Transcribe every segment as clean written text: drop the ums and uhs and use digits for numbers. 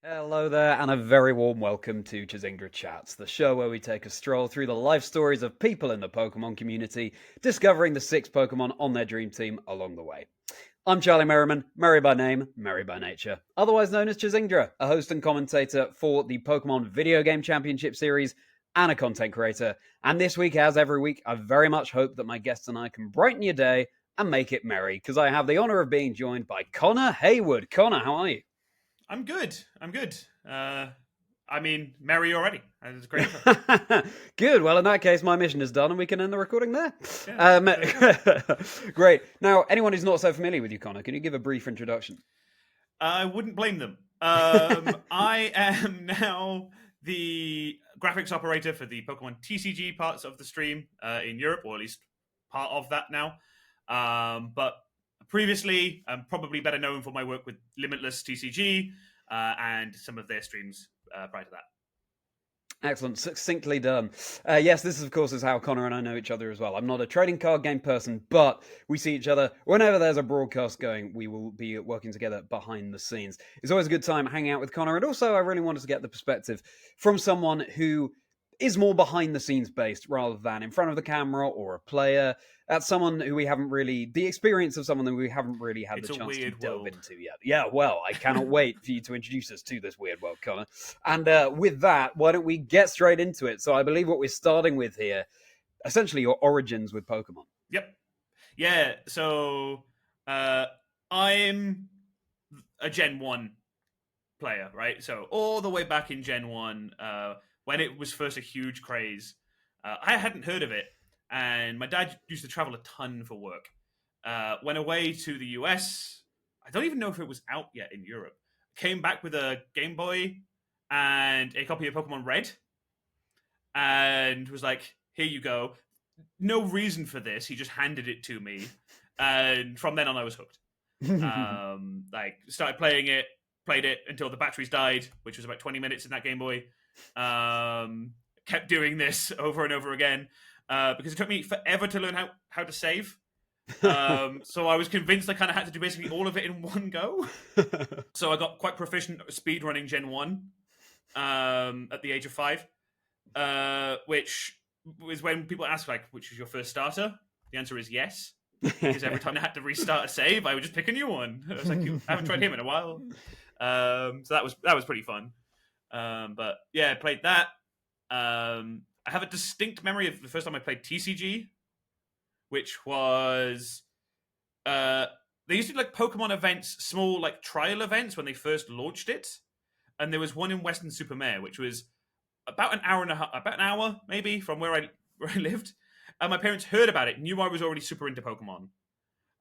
Hello there, and a very warm welcome to Chazingdra Chats, the show where we take a stroll through the life stories of people in the Pokemon community, discovering the 6 Pokemon on their dream team along the way. I'm Charlie Merriman, merry by name, merry by nature, otherwise known as Chazingdra, a host and commentator for the Pokemon Video Game Championship Series and a content creator. And this week, as every week, I very much hope that my guests and I can brighten your day and make it merry, because I have the honour of being joined by Connor Hayward. Connor, how are you? I'm good. Merry already. It's great. Good. Well, in that case, my mission is done and we can end the recording there. Yeah, Great. Now, anyone who's not so familiar with you, Connor, can you give a brief introduction? I wouldn't blame them. I am now the graphics operator for the Pokemon TCG parts of the stream in Europe, or at least part of that now. But previously, I'm probably better known for my work with Limitless TCG and some of their streams prior to that. Excellent. Succinctly done. Yes, this, of course, is how Connor and I know each other as well. I'm not a trading card game person, but we see each other whenever there's a broadcast going. We will be working together behind the scenes. It's always a good time hanging out with Connor. And also, I really wanted to get the perspective from someone who is more behind the scenes based rather than in front of the camera or a player. That's someone who we haven't really, the experience of someone that we haven't really had the chance to delve into yet. Yeah, well, I cannot wait for you to introduce us to this weird world, Connor. And with that, why don't we get straight into it? So I believe what we're starting with here, essentially your origins with Pokemon. Yep. Yeah, so I'm a Gen 1 player, right? So all the way back in Gen 1, when it was first a huge craze, I hadn't heard of it. And my dad used to travel a ton for work. Went away to the US. I don't even know if it was out yet in Europe. Came back with a Game Boy and a copy of Pokemon Red. And was like, here you go. No reason for this. He just handed it to me. And from then on, I was hooked. Started playing it, played it until the batteries died, which was about 20 minutes in that Game Boy. Kept doing this over and over again. Because it took me forever to learn how to save. So I was convinced I kind of had to do basically all of it in one go. So I got quite proficient at speedrunning Gen 1 at the age of 5, which was when people ask, like, which was your first starter? The answer is yes. Because every time I had to restart a save, I would just pick a new one. I was like, I haven't tried him in a while. So that was pretty fun. But yeah, I played that. I have a distinct memory of the first time I played TCG, which was they used to do like Pokemon events, small like trial events when they first launched it, and there was one in Western Supermare, which was about an hour maybe from where I lived. And my parents heard about it, knew I was already super into Pokemon,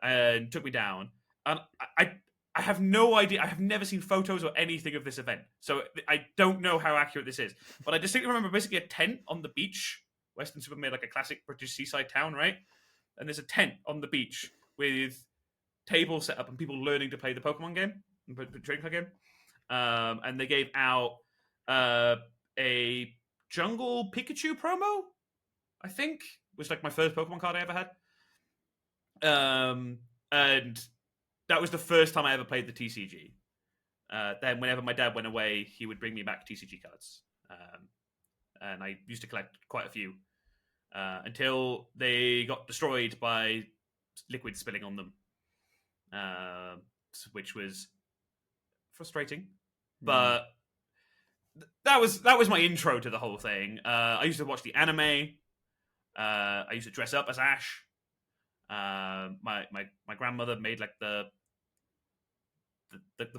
and took me down. And I have no idea. I have never seen photos or anything of this event, so I don't know how accurate this is. But I distinctly remember basically a tent on the beach. Western Supermare, like a classic British seaside town, right? And there's a tent on the beach with tables set up and people learning to play the Pokemon game, the trading card game. And they gave out a Jungle Pikachu promo, I think, was like my first Pokemon card I ever had. And that was the first time I ever played the TCG. Then whenever my dad went away, he would bring me back TCG cards. And I used to collect quite a few until they got destroyed by liquid spilling on them, which was frustrating. But that was my intro to the whole thing. I used to watch the anime. I used to dress up as Ash. My grandmother made like the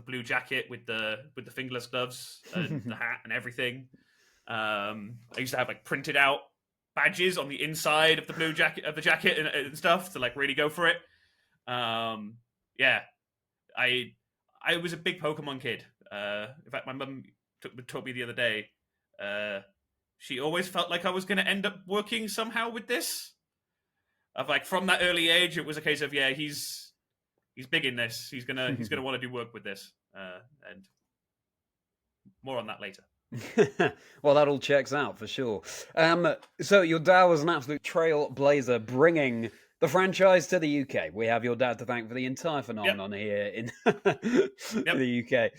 blue jacket with the fingerless gloves and the hat and everything. I used to have like printed out badges on the inside of the blue jacket and stuff to like really go for it. Yeah, I was a big Pokemon kid. In fact, my mum told me the other day. She always felt like I was going to end up working somehow with this. Of like from that early age, it was a case of he's big in this. He's gonna want to do work with this, and more on that later. Well, that all checks out for sure. So your dad was an absolute trailblazer, bringing the franchise to the UK. We have your dad to thank for the entire phenomenon here in the UK.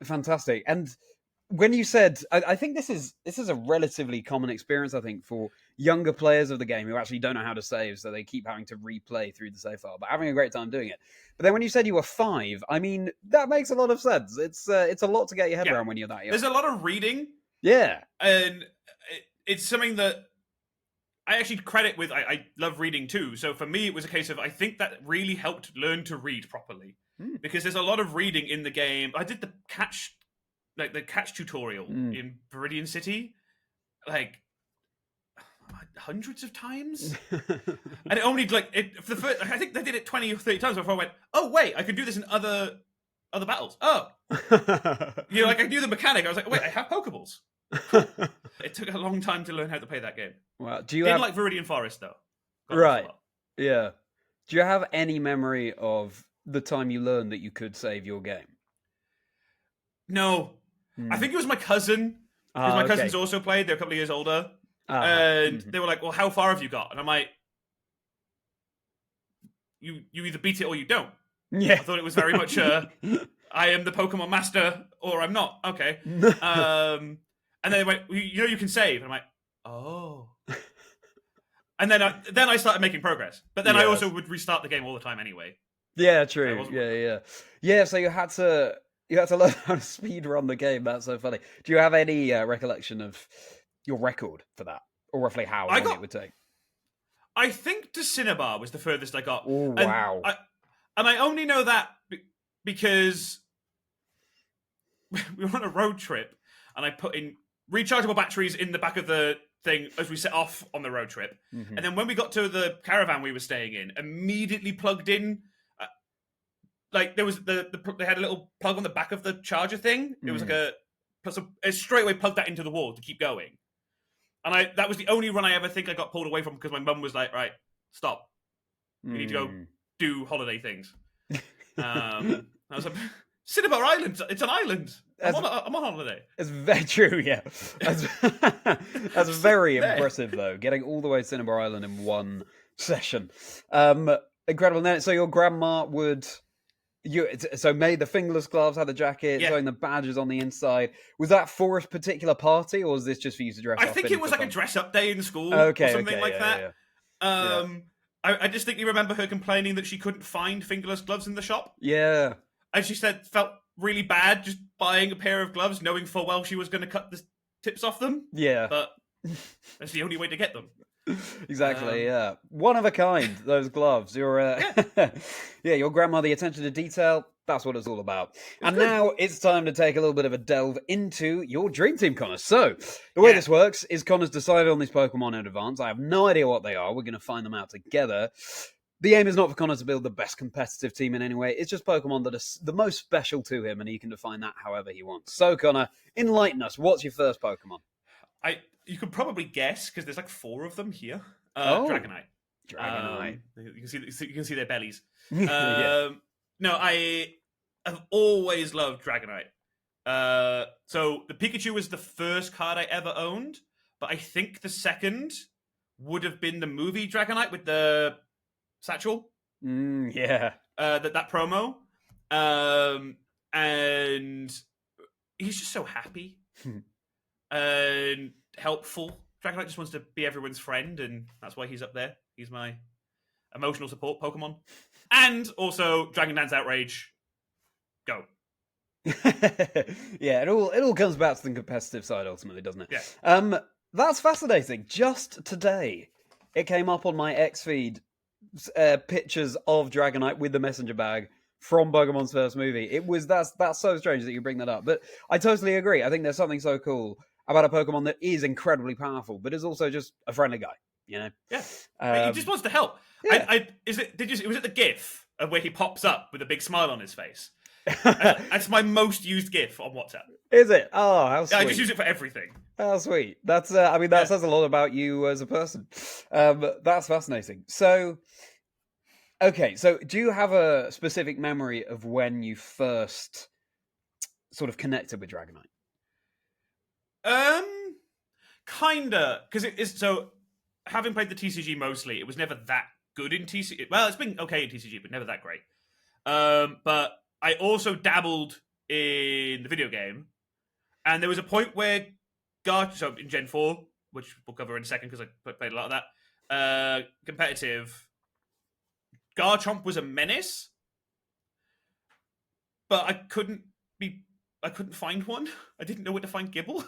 Fantastic. And when you said, I think this is a relatively common experience, I think, for younger players of the game who actually don't know how to save, so they keep having to replay through the save file, but having a great time doing it. But then when you said you were 5, I mean, that makes a lot of sense. It's a lot to get your head around when you're that young. There's a lot of reading. Yeah. And it's something that I actually credit with. I love reading too. So for me, it was a case of, I think that really helped learn to read properly. Because there's a lot of reading in the game. I did the catch tutorial in Viridian City, like hundreds of times, and it only for the first. I think they did it 20 or 30 times before I went, oh wait, I could do this in other battles. Oh, like I knew the mechanic. I was like, wait, I have Pokeballs. It took a long time to learn how to play that game. Wow. Didn't like Viridian Forest though. Right. Yeah. Do you have any memory of the time you learned that you could save your game? No. I think it was my cousin, because my cousins also played. They're a couple of years older. And they were like, well, how far have you got? And I'm like, you either beat it or you don't. Yeah. I thought it was very much I am the Pokemon master or I'm not. Okay. And then they went, you can save. And I'm like, oh. And then I started making progress. But then I also would restart the game all the time anyway. Yeah, true. Yeah, so you had to learn how to speed run the game. That's so funny. Do you have any recollection of your record for that, or roughly how long it would take? I think to Cinnabar was the furthest I got. Oh, wow! And I only know that because we were on a road trip, and I put in rechargeable batteries in the back of the thing as we set off on the road trip, and then when we got to the caravan we were staying in, immediately plugged in. Like there was they had a little plug on the back of the charger thing. It was like a straight away plugged that into the wall to keep going. And that was the only run I ever think I got pulled away from because my mum was like, right, stop. You need to go do holiday things. I was like, Cinnabar Island, it's an island. I'm on holiday. It's very true, yeah. That's very impressive though, getting all the way to Cinnabar Island in one session. Incredible. So your grandma would made the fingerless gloves, had the jacket, sewing the badges on the inside. Was that for a particular party, or was this just for you to dress up? I think it was like a dress-up day in school or something like that. I distinctly remember her complaining that she couldn't find fingerless gloves in the shop. Yeah. And she said felt really bad just buying a pair of gloves, knowing full well she was going to cut the tips off them. Yeah. But that's the only way to get them. Exactly, yeah. One of a kind, those gloves. Your your grandma, the attention to detail, that's what it's all about. And now it's time to take a little bit of a delve into your Dream Team, Connor. So, the way this works is Connor's decided on these Pokemon in advance. I have no idea what they are. We're going to find them out together. The aim is not for Connor to build the best competitive team in any way. It's just Pokemon that are the most special to him, and he can define that however he wants. So, Connor, enlighten us. What's your first Pokemon? You could probably guess because there's like 4 of them here. Dragonite. You can see their bellies. No, I have always loved Dragonite. So the Pikachu was the first card I ever owned, but I think the second would have been the movie Dragonite with the satchel. That promo. And he's just so happy. And helpful. Dragonite just wants to be everyone's friend, and that's why he's up there. He's my emotional support Pokemon. And also, Dragon Dance Outrage. Go. Yeah, it all comes back to the competitive side ultimately, doesn't it? Yeah. That's fascinating. Just today, it came up on my X feed pictures of Dragonite with the messenger bag from Pokemon's first movie. That's so strange that you bring that up, but I totally agree. I think there's something so cool about a Pokemon that is incredibly powerful, but is also just a friendly guy, you know? Yeah. He just wants to help. Yeah. Was it the GIF of where he pops up with a big smile on his face? That's my most used GIF on WhatsApp. Is it? Oh, how sweet. I just use it for everything. How sweet. That's that says a lot about you as a person. That's fascinating. So, okay, so do you have a specific memory of when you first sort of connected with Dragonite? Kinda, because it is so. Having played the TCG mostly, it was never that good in TCG. Well, it's been okay in TCG, but never that great. But I also dabbled in the video game, and there was a point where so in Gen 4, which we'll cover in a second because I played a lot of that, competitive, Garchomp was a menace, but I couldn't find one. I didn't know where to find Gibble.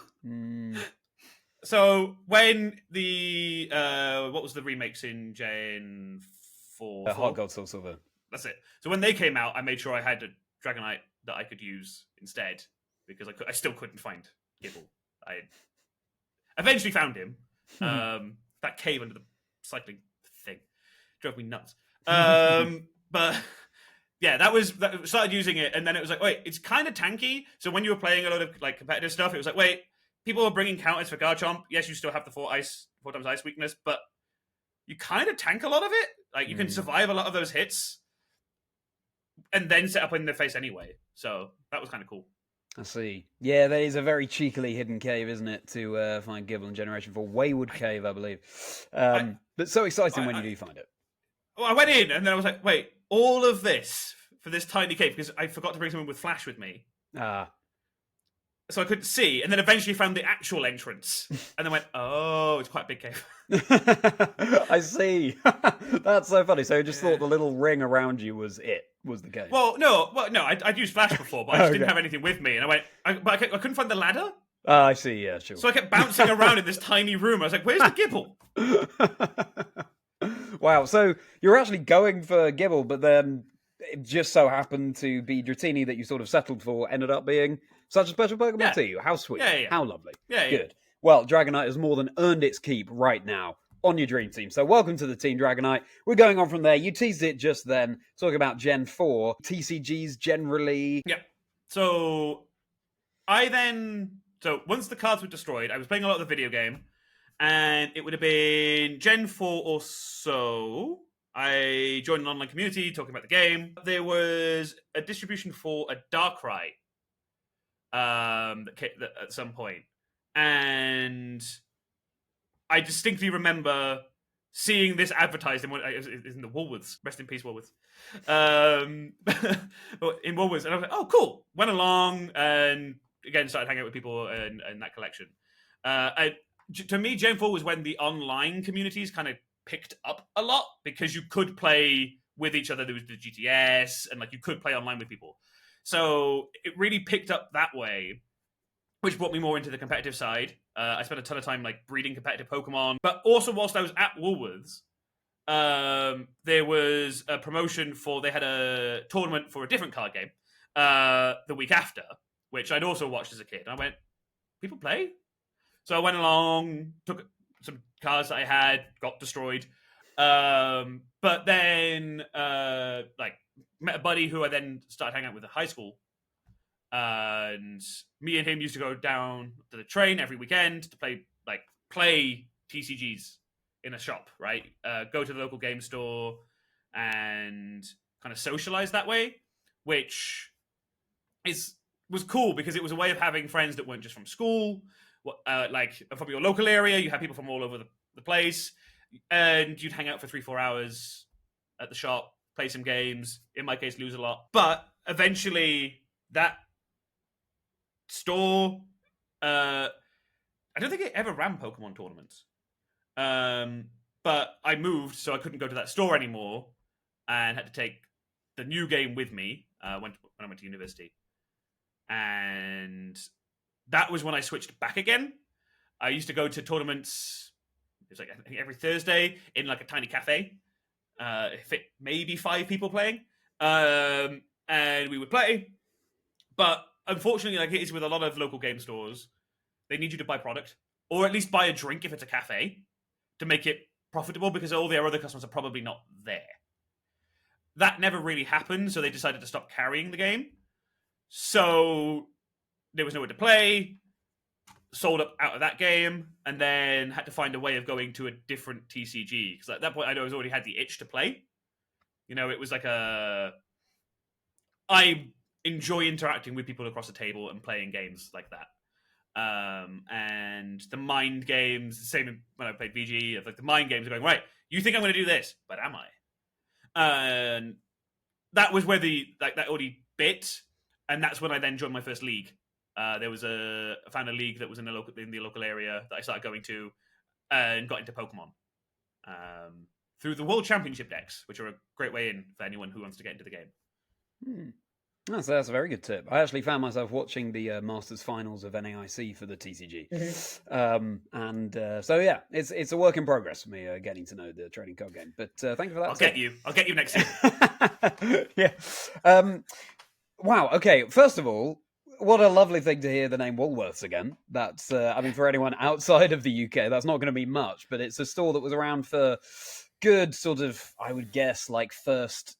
So when the what was the remakes in Gen 4? Heart Gold, Soul Silver. That's it. So when they came out, I made sure I had a Dragonite that I could use instead because I still couldn't find Gibble. I eventually found him. That cave under the cycling thing drove me nuts. But yeah, that started using it, and then it was like, wait, it's kind of tanky. So when you were playing a lot of like competitive stuff, it was like, wait, people are bringing counters for Garchomp. Yes, you still have the 4x ice weakness, but you kind of tank a lot of it. Like you can survive a lot of those hits, and then set up in their face anyway. So that was kind of cool. I see. Yeah, that is a very cheekily hidden cave, isn't it, to find Gibble in Generation 4. Wayward Cave, I believe. But so exciting when you do find it. Well, I went in, and then I was like, wait, all of this for this tiny cave, because I forgot to bring someone with Flash with me. So I couldn't see, and then eventually found the actual entrance, and then went, oh, it's quite a big cave. I see. That's so funny. So you just thought the little ring around you was the cave. Well, no, I'd used Flash before, but I just didn't have anything with me, and I went, I couldn't find the ladder. I see, yeah, sure. So I kept bouncing around in this tiny room. I was like, where's the Gibble? Wow, so you're actually going for Gibble, but then it just so happened to be Dratini that you sort of settled for ended up being such a special Pokemon to you. How sweet. Yeah. How lovely. Yeah. Good. Well, Dragonite has more than earned its keep right now on your dream team. So welcome to the Team Dragonite. We're going on from there. You teased it just then, talking about Gen 4, TCGs generally. Yeah. So once the cards were destroyed, I was playing a lot of the video game, and it would have been Gen 4 or so. I joined an online community talking about the game. There was a distribution for a Darkrai at some point. And I distinctly remember seeing this advertised in the Woolworths. Rest in peace, Woolworths. In Woolworths. And I was like, oh, cool. Went along and, again, started hanging out with people in that collection. To me, Gen 4 was when the online communities kind of picked up a lot because you could play with each other. There was the GTS, and like you could play online with people. So it really picked up that way, which brought me more into the competitive side. I spent a ton of time like breeding competitive Pokemon. But also whilst I was at Woolworths, there was a promotion they had a tournament for a different card game the week after, which I'd also watched as a kid. And I went, people play? So I went along, took some cards that I had, got destroyed. But then met a buddy who I then started hanging out with at high school. And me and him used to go down to the train every weekend to play TCGs in a shop, right? Go to the local game store and kind of socialize that way, which was cool because it was a way of having friends that weren't just from school, from your local area. You had people from all over the place, and you'd hang out for 3-4 hours at the shop, play some games, in my case, lose a lot. But eventually that store, I don't think it ever ran Pokemon tournaments. But I moved, so I couldn't go to that store anymore and had to take the new game with me when I went to university. And that was when I switched back again. I used to go to tournaments, it was I think every Thursday in a tiny cafe. Fit maybe 5 people playing. And we would play. But unfortunately, like it is with a lot of local game stores, they need you to buy product, or at least buy a drink if it's a cafe, to make it profitable, because all their other customers are probably not there. That never really happened, so they decided to stop carrying the game. So there was nowhere to play, sold up out of that game, and then had to find a way of going to a different TCG. Because at that point, I already had the itch to play. You know, it was like I enjoy interacting with people across the table and playing games like that. And the mind games, the same when I played VG, of the mind games are going, right, you think I'm going to do this, but am I? And that was where that already bit. and that's when I then joined my first league. There was I found a league that was in the local area that I started going to, and got into Pokemon through the World Championship decks, which are a great way in for anyone who wants to get into the game. That's a very good tip. I actually found myself watching the Masters finals of NAIC for the TCG, so yeah, it's a work in progress for me getting to know the trading card game. But thank you for that. I'll get you next year. Yeah. Wow. Okay. First of all, what a lovely thing to hear the name Woolworths again. That's I mean, for anyone outside of the UK, that's not going to be much, but it's a store that was around for good sort of, I would guess, like first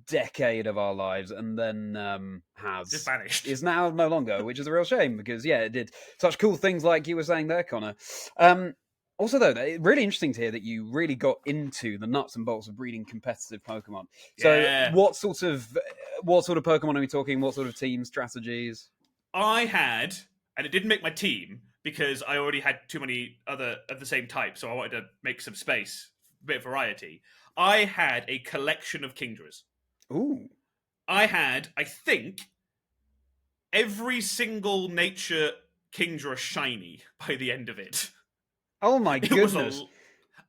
decade of our lives, and then has just vanished. Is now no longer, which is a real shame because it did such cool things like you were saying there, Connor. Also, though, it's really interesting to hear that you really got into the nuts and bolts of breeding competitive Pokemon. So, what sort of Pokemon are we talking? What sort of team strategies? I had, and it didn't make my team because I already had too many other of the same type, so I wanted to make some space, a bit of variety. I had a collection of Kingdras. Ooh. I had, I think, every single nature Kingdra shiny by the end of it. Oh my goodness.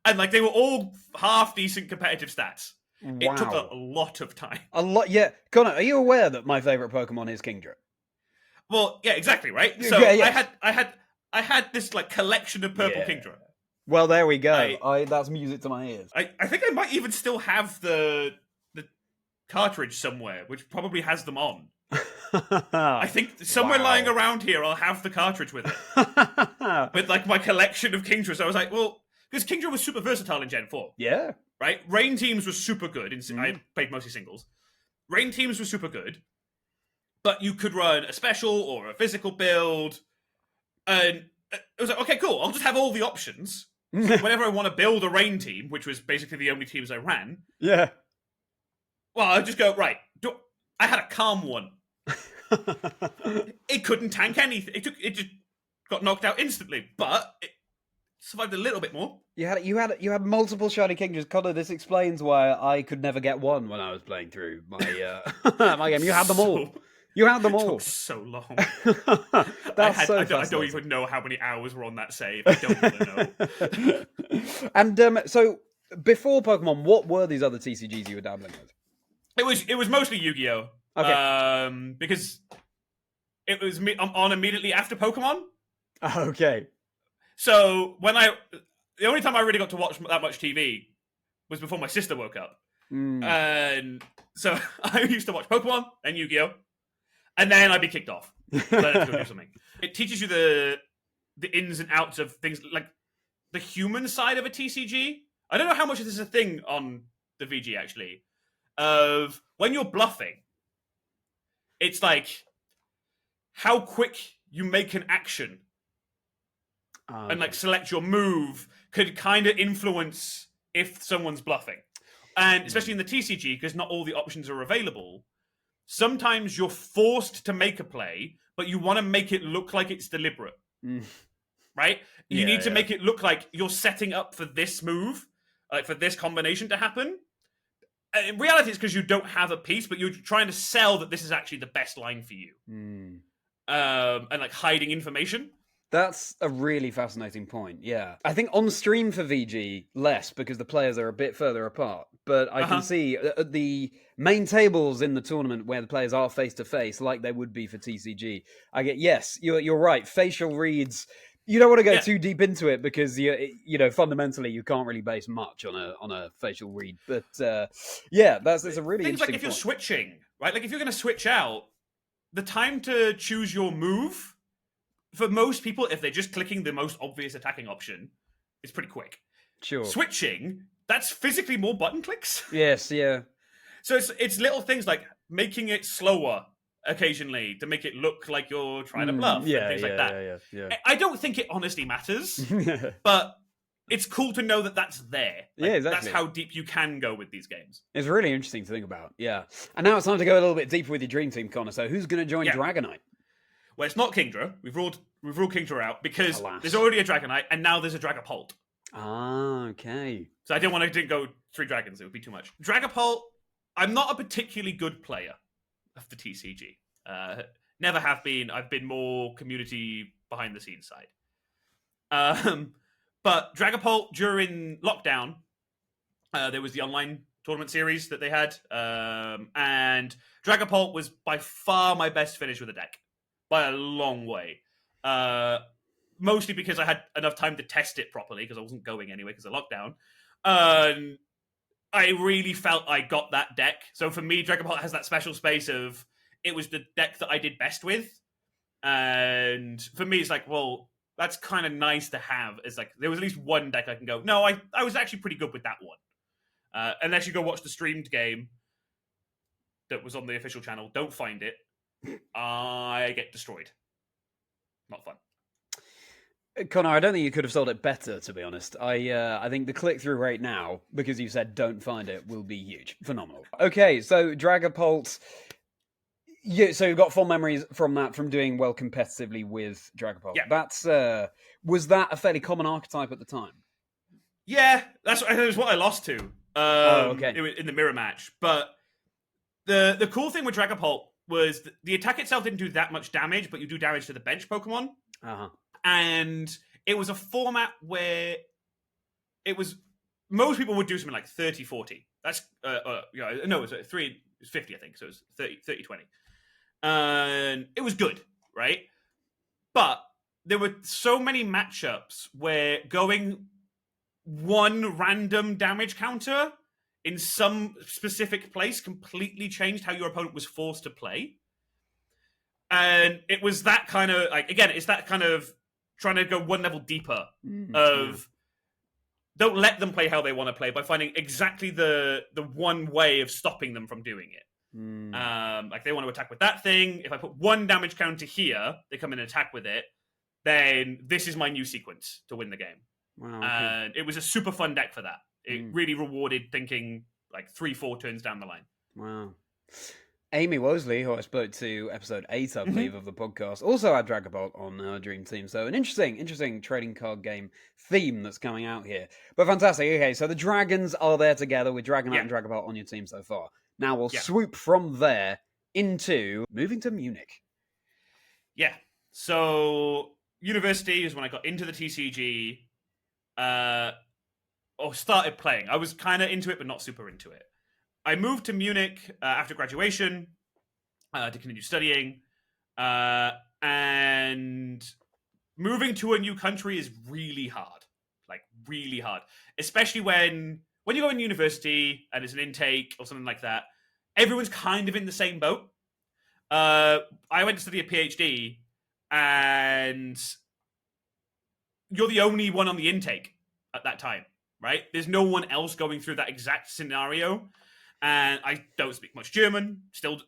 And like they were all half decent competitive stats. Wow. It took a lot of time. A lot, yeah. Connor, are you aware that my favorite Pokemon is Kingdra? Well, yeah, exactly, right? So yeah. I had this like collection of purple Kingdra. Well, there we go. That's music to my ears. I think I might even still have the cartridge somewhere, which probably has them on. I think somewhere lying around here, I'll have the cartridge with it. With like my collection of Kingdra. So I was like, well, because Kingdra was super versatile in Gen 4. Yeah. Right? Rain teams were super good. I played mostly singles. Rain teams were super good. But you could run a special or a physical build. And it was like, okay, cool. I'll just have all the options. Whenever I want to build a rain team, which was basically the only teams I ran. Yeah. Well, I'll just go, right. I had a calm one. It couldn't tank anything. It just got knocked out instantly, but it survived a little bit more. You had multiple shiny Kingdras. Connor, this explains why I could never get one when I was playing through my my game. You had them all. You had them all. It took so long. I don't even know how many hours were on that save. I don't even know. And so, before Pokemon, what were these other TCGs you were dabbling with? It was mostly Yu-Gi-Oh. Okay. Because it was on immediately after Pokemon. Okay. So the only time I really got to watch that much TV was before my sister woke up. And so I used to watch Pokemon and Yu-Gi-Oh. And then I'd be kicked off. So I had to go do something. It teaches you the ins and outs of things, like the human side of a TCG. I don't know how much of this is a thing on the VG, actually. Of when you're bluffing, it's like how quick you make an action and like select your move could kind of influence if someone's bluffing. And especially in the TCG, because not all the options are available, sometimes you're forced to make a play, but you want to make it look like it's deliberate. Right? You need to make it look like you're setting up for this move, like for this combination to happen. In reality, it's because you don't have a piece, but you're trying to sell that this is actually the best line for you. And like hiding information. That's a really fascinating point, yeah. I think on stream for VG, less, because the players are a bit further apart. But I can see the main tables in the tournament where the players are face-to-face, like they would be for TCG. Yes, you're right, facial reads. You don't want to go too deep into it because, fundamentally, you can't really base much on a facial read. But, that's a really things interesting like if you're switching, right? Like if you're going to switch out, the time to choose your move... For most people, if they're just clicking the most obvious attacking option, it's pretty quick. Sure. Switching, that's physically more button clicks. Yes, yeah. So it's little things like making it slower occasionally to make it look like you're trying to bluff and things like that. Yeah. I don't think it honestly matters, but it's cool to know that that's there. Like, exactly. That's how deep you can go with these games. It's really interesting to think about, yeah. And now it's time to go a little bit deeper with your dream team, Connor. So who's going to join Dragonite? Well, it's not Kingdra. We've ruled Kingdra out because there's already a Dragonite, and now there's a Dragapult. Ah, okay. So I didn't want to go 3 dragons. It would be too much. Dragapult, I'm not a particularly good player of the TCG. Never have been. I've been more community behind the scenes side. But Dragapult during lockdown, there was the online tournament series that they had, and Dragapult was by far my best finish with a deck by a long way. Mostly because I had enough time to test it properly because I wasn't going anyway because of lockdown. I really felt I got that deck. So for me, Dragapult has that special space of it was the deck that I did best with, and for me, it's like, well, that's kind of nice to have. It's like there was at least one deck I can go, no, I was actually pretty good with that one. Unless you go watch the streamed game that was on the official channel, don't find it. I get destroyed. Not fun. Connor, I don't think you could have sold it better, to be honest. I think the click-through rate now, because you said don't find it, will be huge. Phenomenal. Okay, so Dragapult. Yeah, so you've got fond memories from that, from doing well competitively with Dragapult. Yeah. That's was that a fairly common archetype at the time? Yeah, that was what I lost to. Okay. In the mirror match. But the cool thing with Dragapult was the attack itself didn't do that much damage, but you do damage to the bench Pokemon. Uh-huh. And it was a format where it was most people would do something like 30-40. That's no, it was 50, I think. So it was 30-20. And it was good, right? But there were so many matchups where going one random damage counter in some specific place completely changed how your opponent was forced to play. And it was that kind of, like, again, it's that kind of trying to go one level deeper of don't let them play how they want to play by finding exactly the one way of stopping them from doing it. Like they want to attack with that thing. If I put one damage counter here, they come in and attack with it, then this is my new sequence to win the game. Wow, And it was a super fun deck for that. It really rewarded thinking like 3-4 turns down the line. Wow. Amy Wosley, who I spoke to episode 8, I believe, of the podcast, also had Dragapult on her Dream Team. So an interesting trading card game theme that's coming out here. But fantastic. Okay, so the Dragons are there together with Dragonite and Dragapult on your team so far. Now we'll swoop from there into moving to Munich. Yeah. So university is when I got into the TCG. Or started playing. I was kind of into it, but not super into it. I moved to Munich after graduation to continue studying, and moving to a new country is really hard, like really hard, especially when you go in university and it's an intake or something like that. Everyone's kind of in the same boat. I went to study a PhD, and you're the only one on the intake at that time, right? There's no one else going through that exact scenario. And I don't speak much German.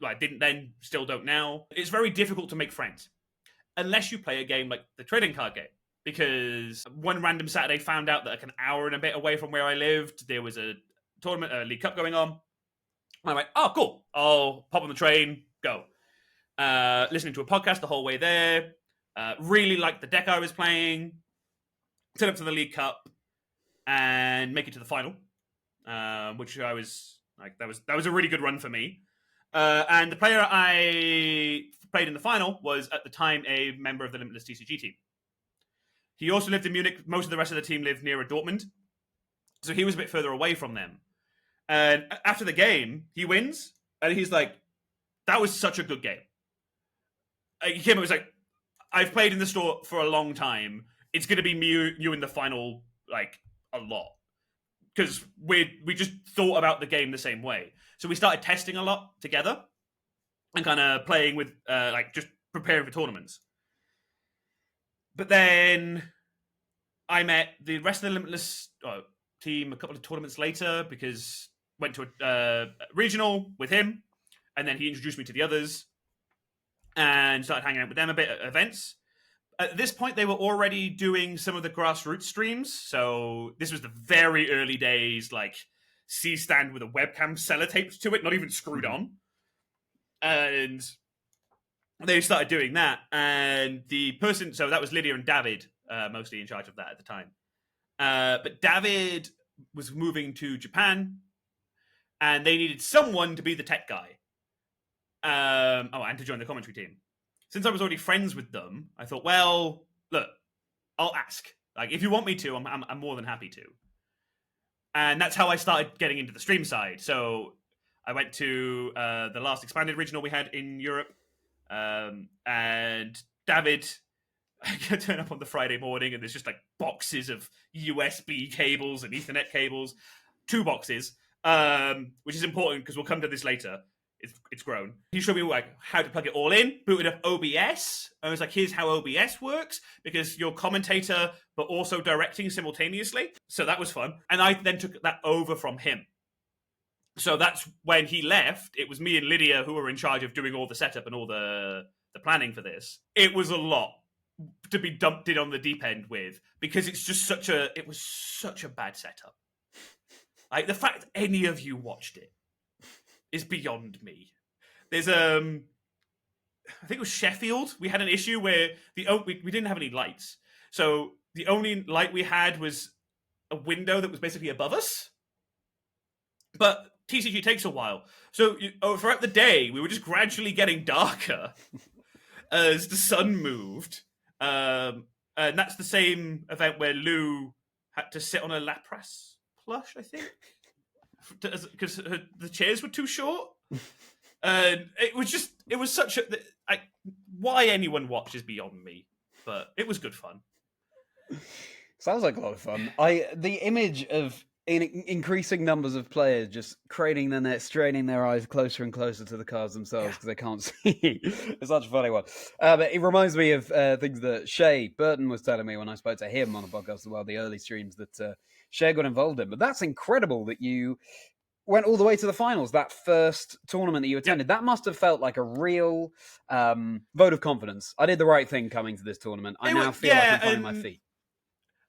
I didn't then, still don't now. It's very difficult to make friends. Unless you play a game like the trading card game. Because one random Saturday found out that like an hour and a bit away from where I lived, there was a tournament, a League Cup going on. And I went, oh, cool. I'll pop on the train, go. Listening to a podcast the whole way there. Really liked the deck I was playing. Turn up to the League Cup and make it to the final. Which I was... Like that was a really good run for me. And the player I played in the final was at the time a member of the Limitless TCG team. He also lived in Munich. Most of the rest of the team lived nearer Dortmund. So he was a bit further away from them. And after the game, he wins. And he's like, that was such a good game. He came up and was like, I've played in the store for a long time. It's going to be you in the final, like, a lot. Because we just thought about the game the same way. So we started testing a lot together and kind of playing with, like, just preparing for tournaments. But then I met the rest of the Limitless team a couple of tournaments later because went to a regional with him. And then he introduced me to the others and started hanging out with them a bit at events. At this point, they were already doing some of the grassroots streams. So this was the very early days, like C-stand with a webcam sellotaped to it, not even screwed on. And they started doing that. And the person, so that was Lydia and David, mostly in charge of that at the time. But David was moving to Japan, and they needed someone to be the tech guy. And to join the commentary team. Since I was already friends with them, I thought, well, look, I'll ask. Like, if you want me to, I'm more than happy to. And that's how I started getting into the stream side. So I went to the last expanded regional we had in Europe, and David, I turn up on the Friday morning, and there's just like boxes of USB cables and Ethernet cables, 2 boxes, which is important because we'll come to this later. It's grown. He showed me like how to plug it all in, booted up OBS. I was like, here's how OBS works, because you're commentator but also directing simultaneously. So that was fun. And I then took that over from him. So that's when he left. It was me and Lydia who were in charge of doing all the setup and all the planning for this. It was a lot to be dumped in on the deep end with, because it's just it was such a bad setup. Like, the fact that any of you watched it is beyond me. There's I think it was Sheffield. We had an issue where we didn't have any lights, so the only light we had was a window that was basically above us. But TCG takes a while, so throughout the day we were just gradually getting darker as the sun moved. And that's the same event where Lou had to sit on a Lapras plush, I think, because the chairs were too short. And it was such a... why anyone watches beyond me, but it was good fun. Sounds like a lot of fun. The image of increasing numbers of players just craning their net, straining their eyes closer and closer to the cards themselves because they can't see. It's such a funny one. But it reminds me of things that Shay Burton was telling me when I spoke to him on the podcast as well, the early streams that Shay got involved in. But that's incredible that you went all the way to the finals, that first tournament that you attended. That must have felt like a real vote of confidence. I did the right thing coming to this tournament. I now feel like I'm finding my feet.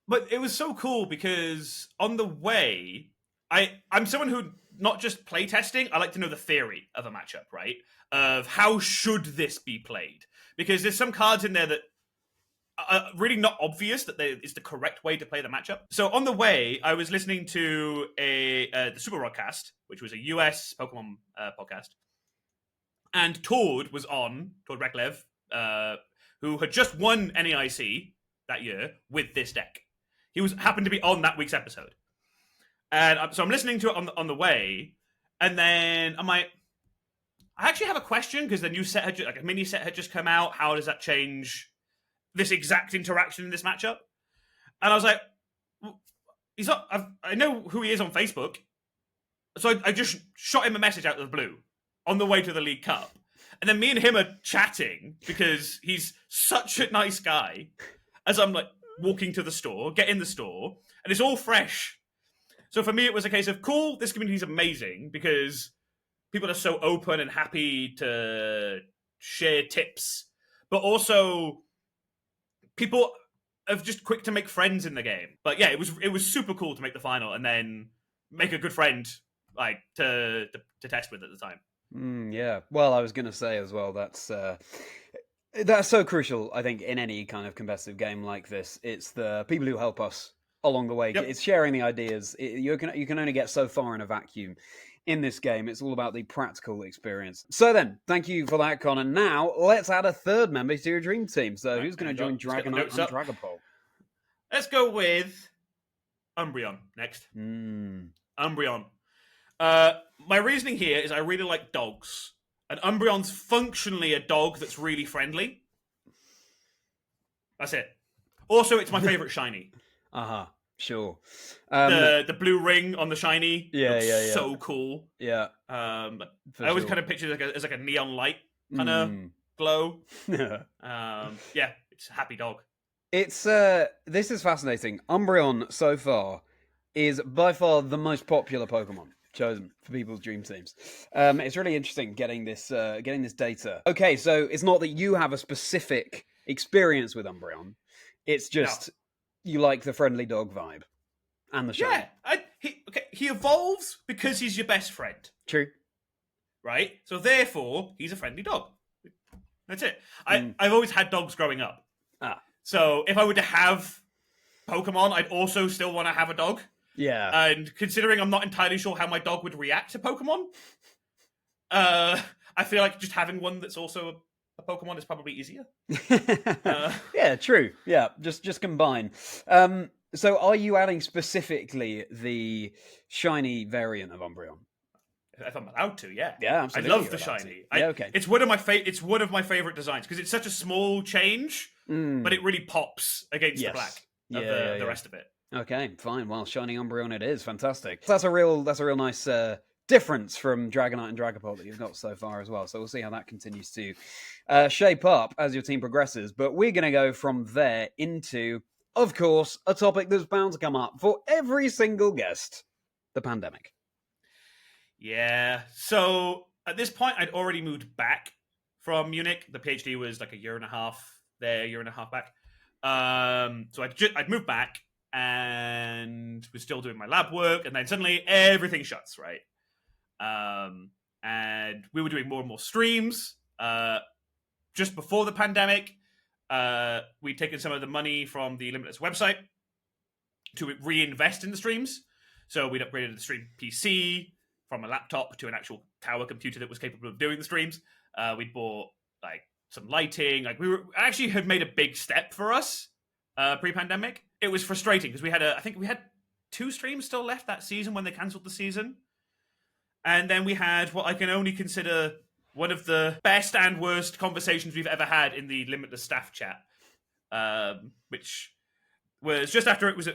But it was so cool because on the way, I'm someone who not just play testing, I like to know the theory of a matchup, right? Of how should this be played? Because there's some cards in there that are really not obvious that it's the correct way to play the matchup. So on the way, I was listening to the Super Rodcast, which was a US Pokemon podcast. And Tord was on, Tord Reklev, who had just won NAIC that year with this deck. He happened to be on that week's episode. And so I'm listening to it on the way, and then I'm like, I actually have a question, because the new set a mini set had just come out. How does that change this exact interaction in this matchup? And I was like, he's not. I know who he is on Facebook, so I just shot him a message out of the blue on the way to the League Cup, and then me and him are chatting because he's such a nice guy. As I'm like walking to the store, get in the store, and it's all fresh. So for me, it was a case of, cool, this community is amazing because people are so open and happy to share tips, but also people are just quick to make friends in the game. But yeah, it was super cool to make the final and then make a good friend like to test with at the time. Yeah. Well, I was going to say as well, that's so crucial, I think, in any kind of competitive game like this. It's the people who help us along the way. Yep. It's sharing the ideas. You can only get so far in a vacuum in this game. It's all about the practical experience. So then, thank you for that, Connor. Now, let's add a third member to your dream team. So who's going to join Dragonite and Dragapult? Let's go with Umbreon next. Umbreon. My reasoning here is I really like dogs. And Umbreon's functionally a dog that's really friendly. That's it. Also, it's my favorite shiny. Sure. The blue ring on the shiny. Yeah. So cool. Yeah. I always kind of picture it as like a neon light kind of glow. Yeah, it's a happy dog. It's this is fascinating. Umbreon so far is by far the most popular Pokemon chosen for people's dream teams. It's really interesting getting this data. Okay, so it's not that you have a specific experience with Umbreon. It's just you like the friendly dog vibe and the show. Yeah, he evolves because he's your best friend. True. Right? So therefore, he's a friendly dog. That's it. I've always had dogs growing up. So if I were to have Pokemon, I'd also still want to have a dog. Yeah. And considering I'm not entirely sure how my dog would react to Pokemon, I I feel like just having one that's also a Pokemon is probably easier. Yeah, true. Yeah, just combine. So are you adding specifically the shiny variant of Umbreon? If I'm allowed to, yeah. Yeah, absolutely. I love the shiny. Yeah, okay. It's one of my favorite designs because it's such a small change, but it really pops against the black of the rest of it. Okay, fine. Well, shiny Umbreon it is. Fantastic. That's a real nice difference from Dragonite and Dragapult that you've got so far as well. So we'll see how that continues to shape up as your team progresses. But we're going to go from there into, of course, a topic that's bound to come up for every single guest: the pandemic. Yeah. So at this point, I'd already moved back from Munich. The PhD was like a year and a half there, year and a half back. So I'd moved back and was still doing my lab work, and then suddenly everything shuts, right? And we were doing more and more streams. Just before the pandemic, we'd taken some of the money from the Limitless website to reinvest in the streams. So we'd upgraded the stream PC from a laptop to an actual tower computer that was capable of doing the streams. We'd bought like some lighting. Like we actually had made a big step for us pre-pandemic. It was frustrating because I think we had 2 streams still left that season when they cancelled the season. And then we had what I can only consider one of the best and worst conversations we've ever had in the Limitless staff chat, which was just after it was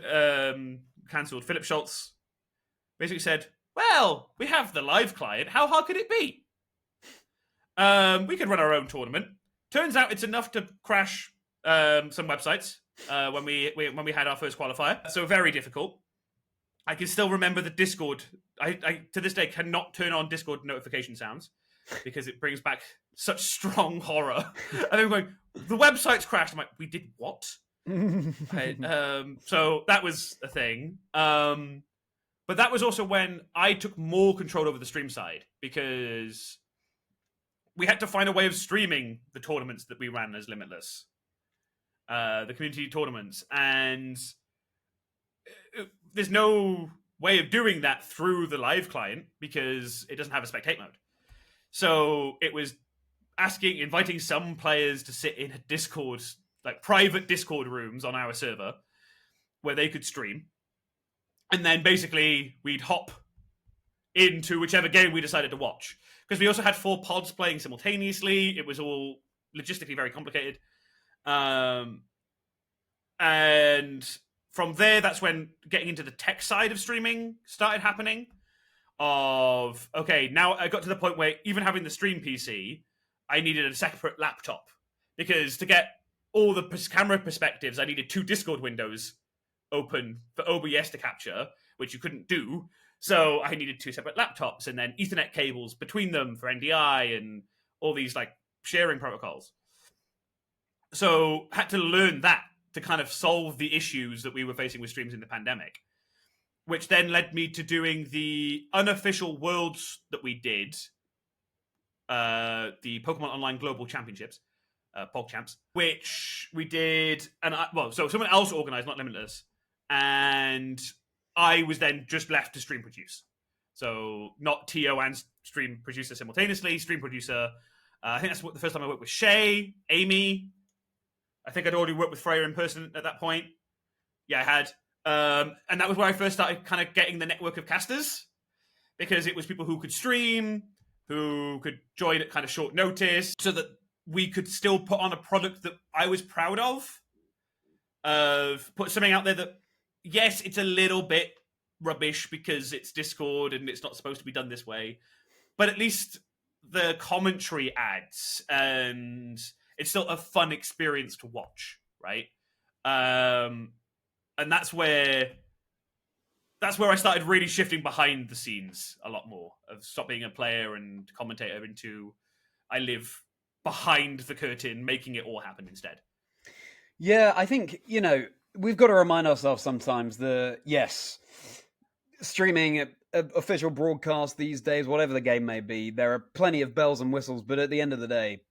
cancelled. Philip Schultz basically said, well, we have the live client. How hard could it be? We could run our own tournament. Turns out it's enough to crash some websites when we had our first qualifier. So very difficult. I can still remember the Discord. I to this day cannot turn on Discord notification sounds because it brings back such strong horror. And then going, the website's crashed. I'm like, we did what? So that was a thing. But that was also when I took more control over the stream side because we had to find a way of streaming the tournaments that we ran as Limitless, the community tournaments. And there's no way of doing that through the live client because it doesn't have a spectate mode. So it was inviting some players to sit in a Discord, like private Discord rooms on our server where they could stream. And then basically we'd hop into whichever game we decided to watch. Because we also had 4 pods playing simultaneously. It was all logistically very complicated. And from there, that's when getting into the tech side of streaming started happening. Okay, now I got to the point where even having the stream PC, I needed a separate laptop. Because to get all the camera perspectives, I needed 2 Discord windows open for OBS to capture, which you couldn't do. So I needed 2 separate laptops and then Ethernet cables between them for NDI and all these like sharing protocols. So had to learn that to kind of solve the issues that we were facing with streams in the pandemic, which then led me to doing the unofficial worlds that we did, the Pokemon Online Global Championships, PogChamps, which we did, so someone else organized, not Limitless, and I was then just left to stream produce. So not TO and stream producer simultaneously, stream producer. I think that's the first time I worked with Shay, Amy. I think I'd already worked with Freya in person at that point. Yeah, I had. And that was where I first started kind of getting the network of casters, because it was people who could stream, who could join at kind of short notice, so that we could still put on a product that I was proud of put something out there that, yes, it's a little bit rubbish because it's Discord and it's not supposed to be done this way, but at least the commentary adds and it's still a fun experience to watch, right? And that's where I started really shifting behind the scenes a lot more, of stop being a player and commentator into I live behind the curtain, making it all happen instead. Yeah, I think, we've got to remind ourselves sometimes that, yes, streaming official broadcast these days, whatever the game may be, there are plenty of bells and whistles, but at the end of the day,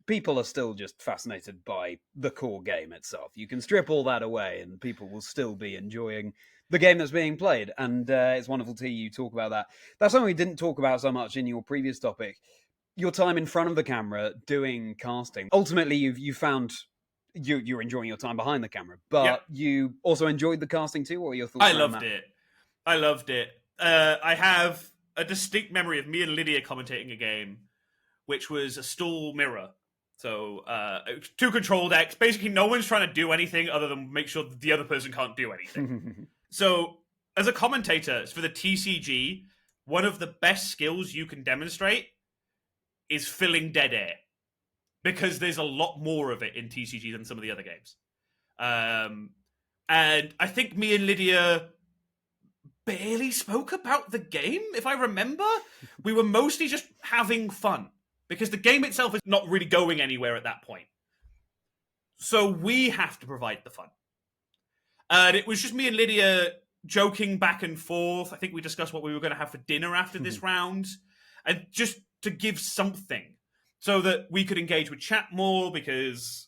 people are still just fascinated by the core game itself. You can strip all that away and people will still be enjoying the game that's being played. And it's wonderful to hear you talk about that. That's something we didn't talk about so much in your previous topic. your time in front of the camera doing casting, ultimately you found you're enjoying your time behind the camera, but you also enjoyed the casting too. What were your thoughts? I loved it. I loved it. I have a distinct memory of me and Lydia commentating a game, which was a stool mirror. So 2 control decks. Basically, no one's trying to do anything other than make sure that the other person can't do anything. So as a commentator for the TCG, one of the best skills you can demonstrate is filling dead air, because there's a lot more of it in TCG than some of the other games. And I think me and Lydia barely spoke about the game, if I remember. We were mostly just having fun, because the game itself is not really going anywhere at that point. So we have to provide the fun. And it was just me and Lydia joking back and forth. I think we discussed what we were going to have for dinner after this round, and just to give something so that we could engage with chat more, because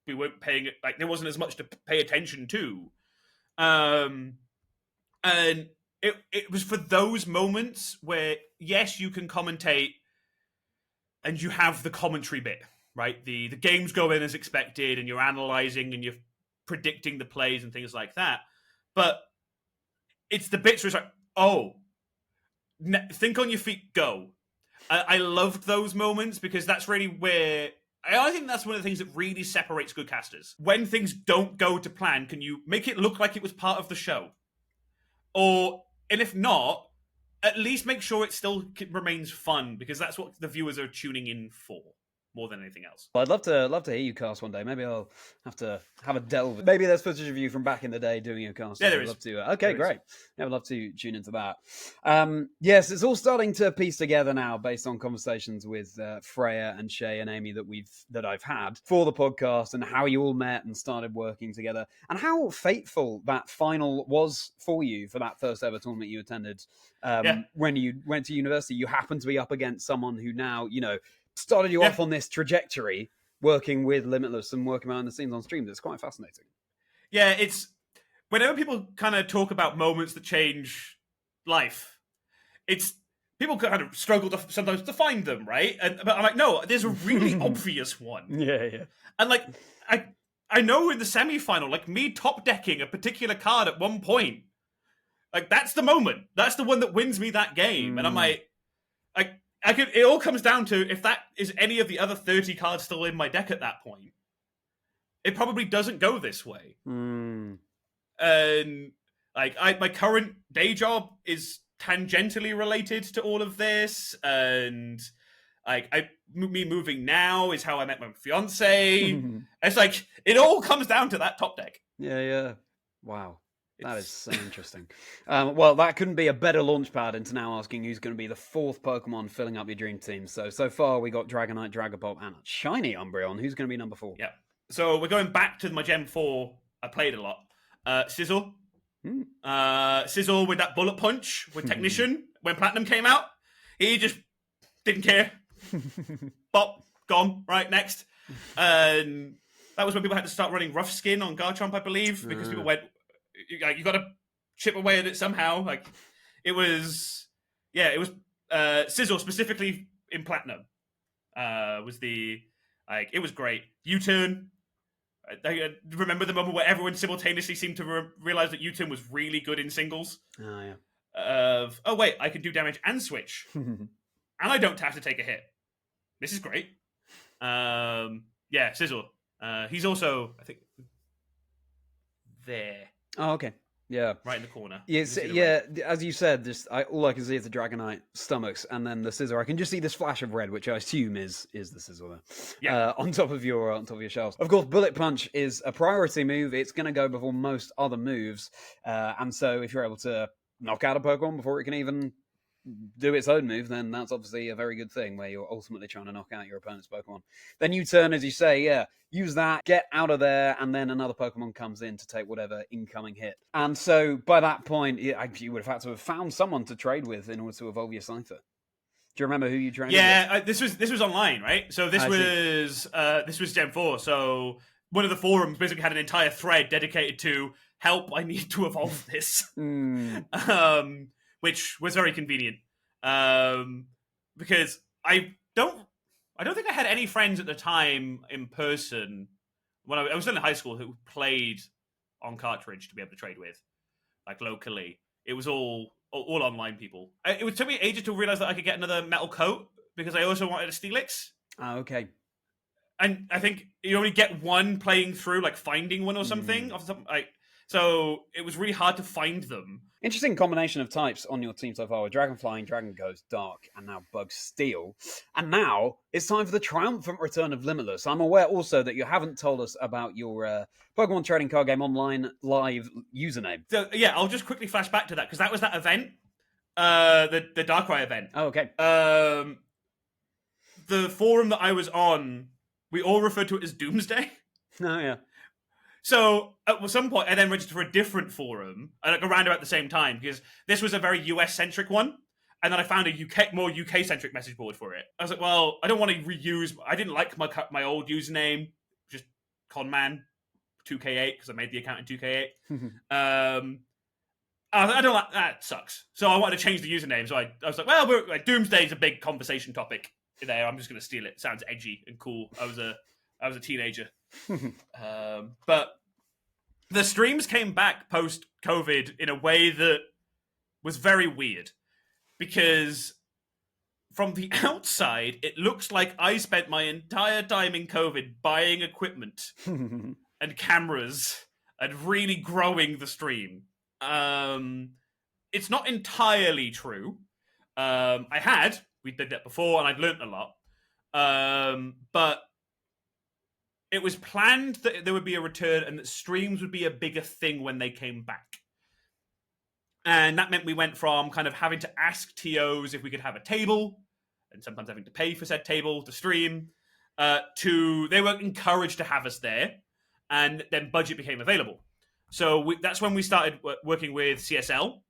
we weren't paying it, like, there wasn't as much to pay attention to. And it was for those moments where, yes, you can commentate and you have the commentary bit, right? The games go in as expected, and you're analyzing and you're predicting the plays and things like that. But it's the bits where it's like, oh, think on your feet, go. I loved those moments, because that's really where I think that's one of the things that really separates good casters. When things don't go to plan, can you make it look like it was part of the show? And if not, at least make sure it still remains fun, because that's what the viewers are tuning in for, more than anything else. Well, I'd love to hear you cast one day. Maybe I'll have to have a delve. Maybe there's footage of you from back in the day doing your casting. Yeah, there is. Love to. Okay, great. Yeah, I'd love to tune into that. Yes, it's all starting to piece together now, based on conversations with Freya and Shay and Amy that I've had for the podcast, and how you all met and started working together, and how fateful that final was for you for that first ever tournament you attended. When you went to university, you happened to be up against someone who now, started you off on this trajectory, working with Limitless and working behind the scenes on streams. It's quite fascinating. Yeah, it's whenever people kind of talk about moments that change life, it's people kind of struggle to sometimes to find them, right? But I'm like, no, there's a really obvious one. Yeah. And like, I know in the semi-final, like me top decking a particular card at one point, like that's the moment. That's the one that wins me that game. And I'm like, it all comes down to, if that is any of the other 30 cards still in my deck at that point, it probably doesn't go this way. And like, my current day job is tangentially related to all of this, and like me moving now is how I met my fiance. It's like it all comes down to that top deck. Yeah. Wow. That is so interesting. Well, that couldn't be a better launch pad into now asking who's going to be the 4th Pokemon filling up your dream team. So far we got Dragonite, Dragapult, and a shiny Umbreon. Who's going to be number 4? Yeah. So we're going back to my Gen 4. I played a lot. Sizzle. Sizzle with that bullet punch with Technician. When Platinum came out, he just didn't care. Bop, gone. Right, next. And that was when people had to start running Rough Skin on Garchomp, I believe, because people went, you got to chip away at it somehow. Like, it was Sizzle specifically in Platinum was the, like, it was great. U-turn. I remember the moment where everyone simultaneously seemed to realize that U-turn was really good in singles. Oh, yeah. Oh wait, I can do damage and switch, and I don't have to take a hit. This is great. Sizzle. He's also, I think, there. Oh, okay. Yeah. Right in the corner. Yes, as you said, all I can see is the Dragonite stomachs, and then the Scizor. I can just see this flash of red, which I assume is the Scizor there. On top of your shelves. Of course, Bullet Punch is a priority move. It's going to go before most other moves, and so if you're able to knock out a Pokemon before it can even do its own move, then that's obviously a very good thing, where you're ultimately trying to knock out your opponent's Pokemon. Then you turn, as you say, use that, get out of there, and then another Pokemon comes in to take whatever incoming hit. And so by that point, you would have had to have found someone to trade with in order to evolve your Scyther. Do you remember who you traded with? Yeah, this was online, right? So this was Gen 4. So one of the forums basically had an entire thread dedicated to help. I need to evolve this. Which was very convenient, because I I don't think I had any friends at the time in person when I was still in high school who played on cartridge to be able to trade with, like locally. It was all online people. It took me ages to realize that I could get another metal coat because I also wanted a Steelix. Oh, okay. And I think you only get one playing through, like finding one or something. So it was really hard to find them. Interesting combination of types on your team so far with Dragonflying, Dragon Ghost, Dark, and now Bug Steel. And now it's time for the triumphant return of Limitless. I'm aware also that you haven't told us about your Pokemon Trading Card Game Online live username. So yeah, I'll just quickly flash back to that because that was that event, the Darkrai event. Oh, okay. The forum that I was on, we all referred to it as Doomsday. Oh, yeah. So at some point, I then registered for a different forum, like around about the same time, because this was a very US-centric one. And then I found a more UK-centric message board for it. I was like, well, I don't want to reuse... I didn't like my old username, just Conman2K8, because I made the account in 2K8. I don't like... That sucks. So I wanted to change the username. So I was like, well, Doomsday's a big conversation topic there. I'm just going to steal it. It sounds edgy and cool. I was a teenager. But the streams came back post-COVID in a way that was very weird because from the outside it looks like I spent my entire time in COVID buying equipment and cameras and really growing the stream. It's not entirely true. We did that before and I'd learnt a lot, but it was planned that there would be a return and that streams would be a bigger thing when they came back. And that meant we went from kind of having to ask TOs if we could have a table, and sometimes having to pay for said table to stream, to they were encouraged to have us there, and then budget became available. So that's when we started working with CSL,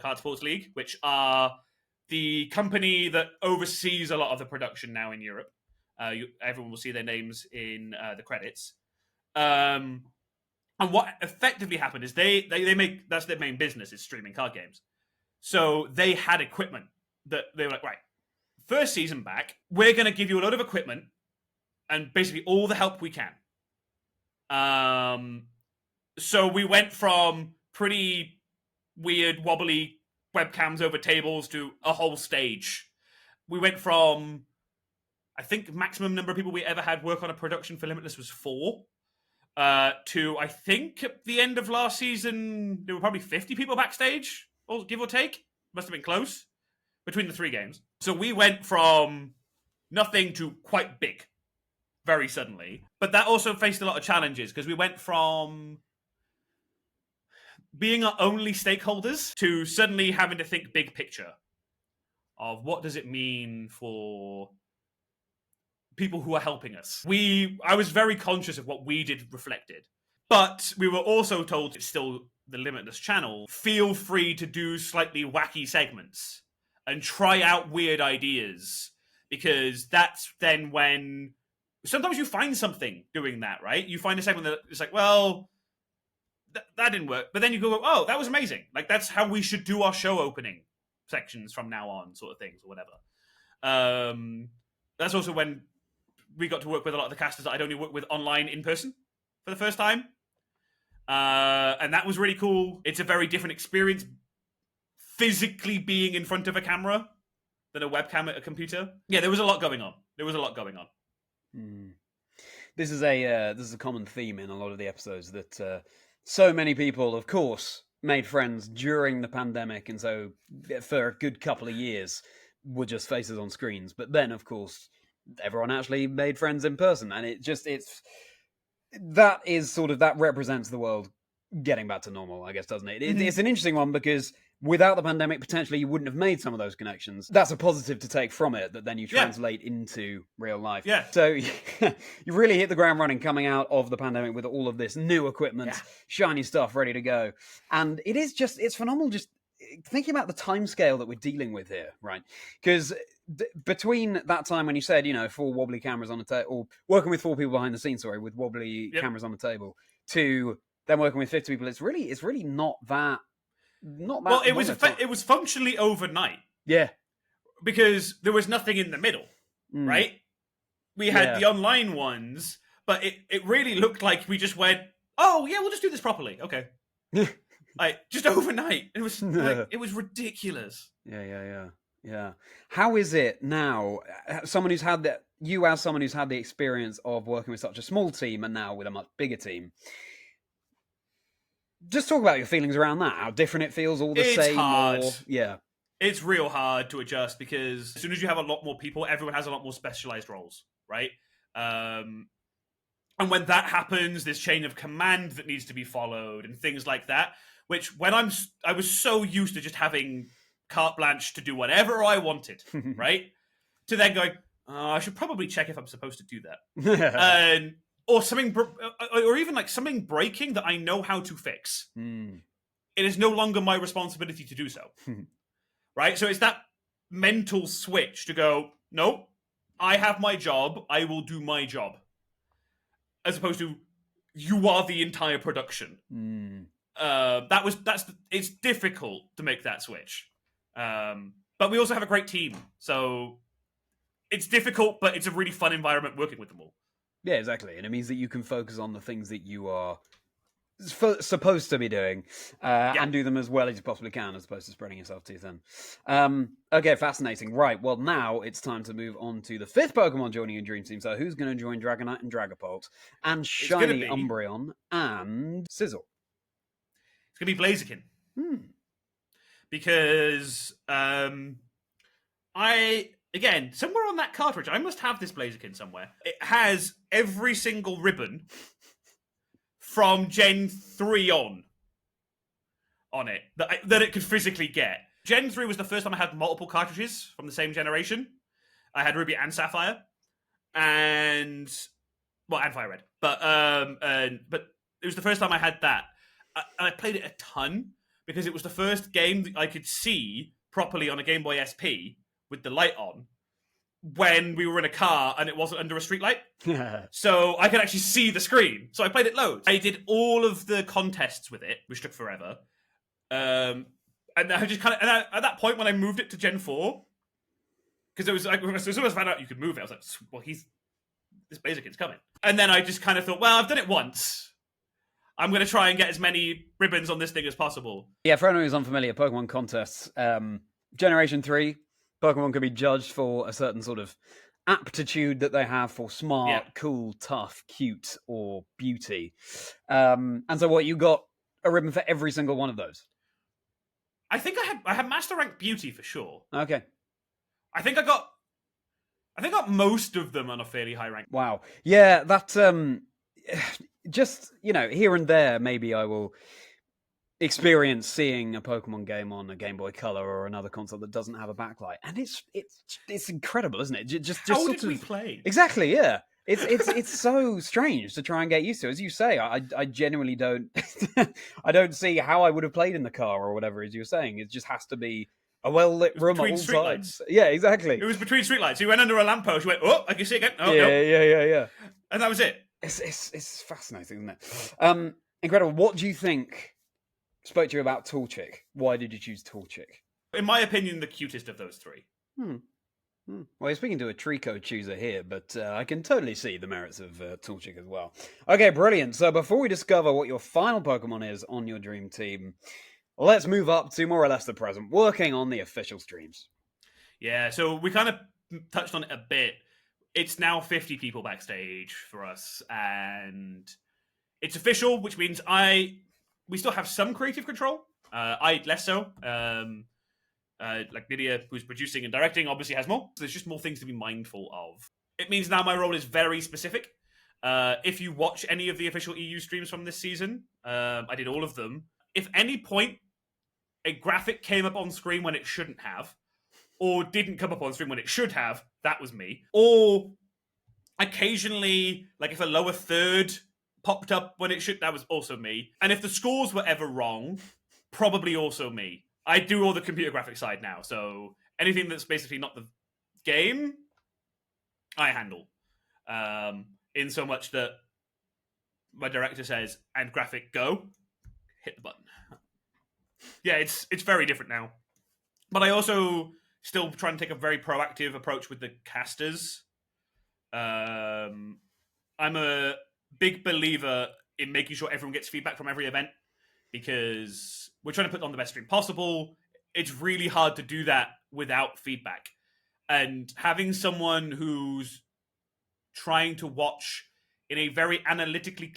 Card Sports League, which are the company that oversees a lot of the production now in Europe. Everyone will see their names in the credits. And what effectively happened is they make, that's their main business, is streaming card games. So they had equipment that they were like, right, first season back, we're going to give you a lot of equipment and basically all the help we can. So we went from pretty weird, wobbly webcams over tables to a whole stage. We went from, I think, maximum number of people we ever had work on a production for Limitless was 4. To, I think, at the end of last season, there were probably 50 people backstage, or give or take. Must have been close, between the 3 games. So we went from nothing to quite big, very suddenly. But that also faced a lot of challenges, because we went from being our only stakeholders to suddenly having to think big picture of what does it mean for people who are helping us. I was very conscious of what we did reflected, but we were also told it's still the Limitless channel. Feel free to do slightly wacky segments and try out weird ideas, because that's then when sometimes you find something doing that, right? You find a segment that it's like, well, that didn't work, but then you go, oh, that was amazing. Like, that's how we should do our show opening sections from now on, sort of things, or whatever. That's also when we got to work with a lot of the casters that I'd only worked with online in person for the first time. And that was really cool. It's a very different experience physically being in front of a camera than a webcam at a computer. Yeah, there was a lot going on. This is a common theme in a lot of the episodes that so many people, of course, made friends during the pandemic, and so for a good couple of years were just faces on screens. But then, of course, everyone actually made friends in person, and that represents the world getting back to normal, I guess, doesn't it? It's an interesting one, because without the pandemic, potentially you wouldn't have made some of those connections. That's a positive to take from it, that then you translate into real life. Yeah. So you really hit the ground running coming out of the pandemic with all of this new equipment, shiny stuff ready to go. And it's phenomenal just thinking about the timescale that we're dealing with here, right? Because between that time when you said, 4 wobbly cameras on the table, or working with 4 people behind the scenes, with wobbly cameras on the table, to then working with 50 people, it's really not that. Well, it was functionally overnight. Yeah, because there was nothing in the middle. right? We had the online ones, but it really looked like we just went, oh yeah, we'll just do this properly. Okay. Like just overnight. It was like, it was ridiculous. Yeah. How is it now? Someone who's had that, you as someone who's had the experience of working with such a small team and now with a much bigger team. Just talk about your feelings around that. How different it feels, all the same. Hard. Or, yeah. It's real hard to adjust because as soon as you have a lot more people, everyone has a lot more specialized roles, right? And when that happens, there's chain of command that needs to be followed and things like that. Which when I was so used to just having carte blanche to do whatever I wanted, right? To then going, I should probably check if I'm supposed to do that, or something, or even like something breaking that I know how to fix. It is no longer my responsibility to do so. Right? So it's that mental switch to go, no, I have my job, I will do my job. As opposed to, you are the entire production. It's difficult to make that switch. But we also have a great team. So it's difficult, but it's a really fun environment working with them all. Yeah, exactly. And it means that you can focus on the things that you are supposed to be doing and do them as well as you possibly can, as opposed to spreading yourself too thin. Okay, fascinating. Right, well, now it's time to move on to the 5th Pokemon joining your Dream Team. So who's going to join Dragonite and Dragapult and Shiny Umbreon and Sizzle? It's going to be Blaziken. Because again, somewhere on that cartridge, I must have this Blaziken somewhere. It has every single ribbon from Gen 3 on it that it could physically get. Gen 3 was the first time I had multiple cartridges from the same generation. I had Ruby and Sapphire, and Fire Red. But it was the first time I had that. I played it a ton because it was the first game that I could see properly on a Game Boy SP with the light on when we were in a car and it wasn't under a street light. So I could actually see the screen. So I played it loads. I did all of the contests with it, which took forever. And I just kind of, at that point when I moved it to Gen 4, because it was like, as soon as I found out you could move it, I was like, well, this Blaziken's coming. And then I just kind of thought, well, I've done it once. I'm going to try and get as many ribbons on this thing as possible. Yeah, for anyone who's unfamiliar, Pokemon contests, Generation 3, Pokemon can be judged for a certain sort of aptitude that they have for smart, cool, tough, cute, or beauty. And so what, you got a ribbon for every single one of those? I think I had Master Rank Beauty for sure. Okay. I think I got most of them on a fairly high rank. Wow. Yeah, that just, here and there maybe I will experience seeing a Pokemon game on a Game Boy Color or another console that doesn't have a backlight, and it's incredible, isn't it? Just how sort did we play? Exactly, yeah. It's so strange to try and get used to. As you say, I genuinely don't I don't see how I would have played in the car or whatever, as you were saying. It just has to be a well-lit room at all times. Yeah, exactly. It was between streetlights. You went under a lamppost, you went, oh, I can see it again. Oh, yeah. And that was it. It's fascinating, isn't it? Incredible. What do you think spoke to you about Torchic? Why did you choose Torchic? In my opinion, the cutest of those three. Well, you're speaking to a Trico chooser here, but I can totally see the merits of Torchic as well. Okay, brilliant. So before we discover what your final Pokemon is on your Dream Team, let's move up to more or less the present, working on the official streams. Yeah, so we kind of touched on it a bit. It's now 50 people backstage for us, and it's official, which means we still have some creative control. I less so. Like Lydia, who's producing and directing, obviously has more. So there's just more things to be mindful of. It means now my role is very specific. If you watch any of the official EU streams from this season, I did all of them. If any point a graphic came up on screen when it shouldn't have, or didn't come up on screen when it should have, that was me. Or occasionally, like if a lower third popped up when it should, that was also me. And if the scores were ever wrong, probably also me. I do all the computer graphics side now, so anything that's basically not the game, I handle. In so much that my director says, and graphic go, hit the button. Yeah, it's very different now. But I also still trying to take a very proactive approach with the casters. I'm a big believer in making sure everyone gets feedback from every event, because we're trying to put on the best stream possible. It's really hard to do that without feedback. And having someone who's trying to watch in a very analytically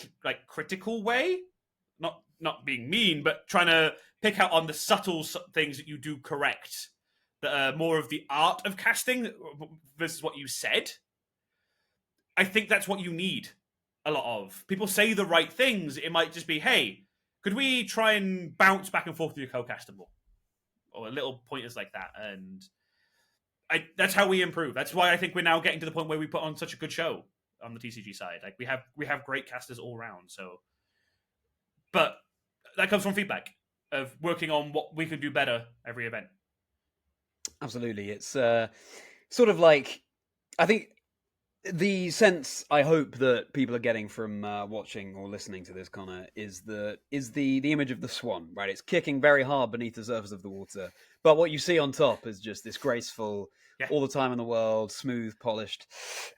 critical way, not being mean, but trying to pick out on the subtle things that you do correct, that are more of the art of casting versus what you said. I think that's what you need a lot of. People say the right things. It might just be, hey, could we try and bounce back and forth with your co-caster more? Or little pointers like that. And that's how we improve. That's why I think we're now getting to the point where we put on such a good show on the TCG side. Like, we have great casters all around. So, but that comes from feedback of working on what we can do better every event. Absolutely. It's sort of like, I think the sense I hope that people are getting from watching or listening to this, Connor, is the image of the swan, right? It's kicking very hard beneath the surface of the water, but what you see on top is just this graceful, all the time in the world, smooth, polished.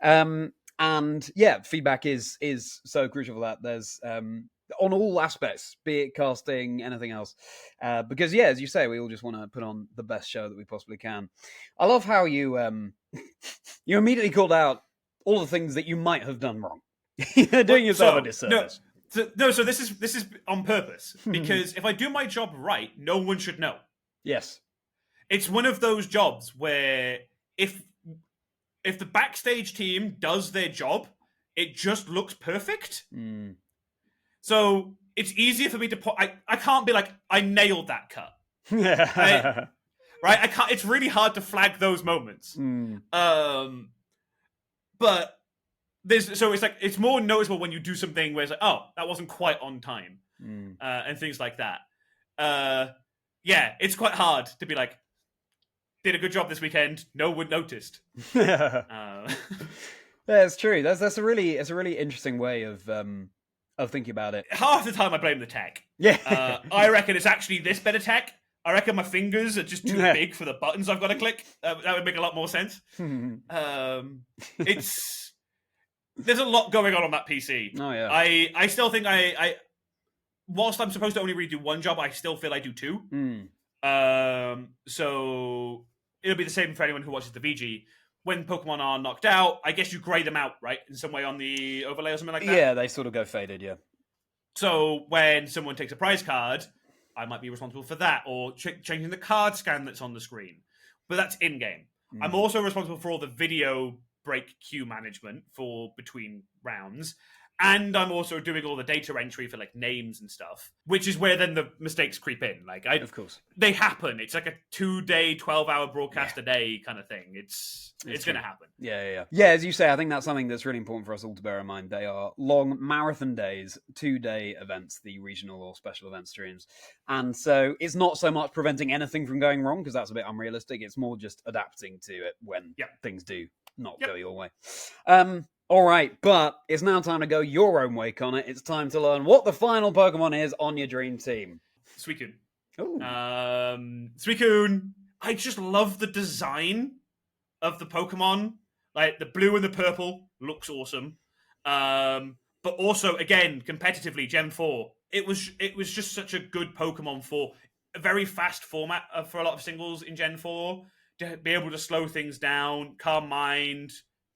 And yeah, feedback is so crucial for that. There's on all aspects, be it casting, anything else, because yeah, as you say, we all just want to put on the best show that we possibly can. I love how you you immediately called out all the things that you might have done wrong. You're doing yourself a disservice. So this is on purpose, because if I do my job right, no one should know. Yes. It's one of those jobs where if the backstage team does their job, it just looks perfect. So it's easier for me to I can't be like, I nailed that cut. Right? I can't. It's really hard to flag those moments. But it's more noticeable when you do something where it's like, oh, that wasn't quite on time, and things like that. Yeah, it's quite hard to be like, did a good job this weekend. No one noticed. Yeah, it's true. That's a really interesting way of thinking about it. Half the time I blame the tech. Yeah, I reckon it's actually this better tech. I reckon my fingers are just too big for the buttons I've got to click. That would make a lot more sense. There's a lot going on that PC. Oh yeah. I still think whilst I'm supposed to only really do one job, I still feel I do two. So it'll be the same for anyone who watches the VG. When Pokemon are knocked out, I guess you grey them out, right? In some way on the overlay or something like that? Yeah, they sort of go faded, yeah. So when someone takes a prize card, I might be responsible for that, or changing the card scan that's on the screen. But that's in-game. I'm also responsible for all the video break queue management for between rounds. And I'm also doing all the data entry for like names and stuff, which is where then the mistakes creep in. Like, of course, they happen. It's like a 2-day, 12-hour broadcast a day kind of thing. It's going to happen. Yeah. As you say, I think that's something that's really important for us all to bear in mind. They are long marathon days, 2-day events, the regional or special event streams, and so it's not so much preventing anything from going wrong, because that's a bit unrealistic. It's more just adapting to it when things do not go your way. All right, but it's now time to go your own way, Connor. It's time to learn what the final Pokemon is on your dream team. Suicune. Ooh. Suicune. I just love the design of the Pokemon. Like, the blue and the purple looks awesome. But also, again, competitively, Gen 4, it was just such a good Pokemon for a very fast format for a lot of singles in Gen 4. To be able to slow things down, calm mind...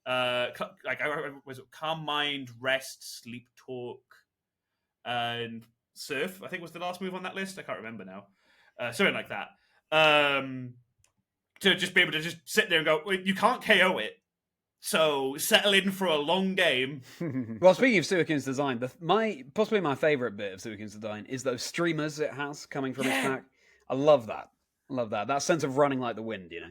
was it Calm Mind, Rest, Sleep Talk, and Surf, I think was the last move on that list. I can't remember now. Something like that. To just be able to just sit there and go, well, you can't KO it, so settle in for a long game. Well, speaking of Suicune's design, possibly my favourite bit of Suicune's design is those streamers it has coming from its pack. I love that. That sense of running like the wind, you know.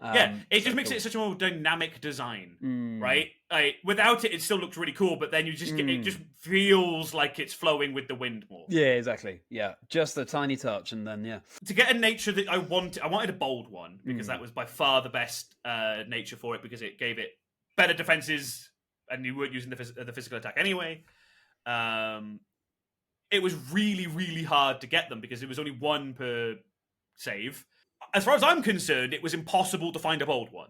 It just makes it such a more dynamic design, right? Like, without it, it still looks really cool, but then you just it just feels like it's flowing with the wind more. Yeah, exactly. Yeah, just a tiny touch, and then to get a nature that I wanted a bold one, because that was by far the best nature for it, because it gave it better defenses, and you weren't using the physical attack anyway. It was really, really hard to get them because it was only one per save. as far as I'm concerned, it was impossible to find a bold one.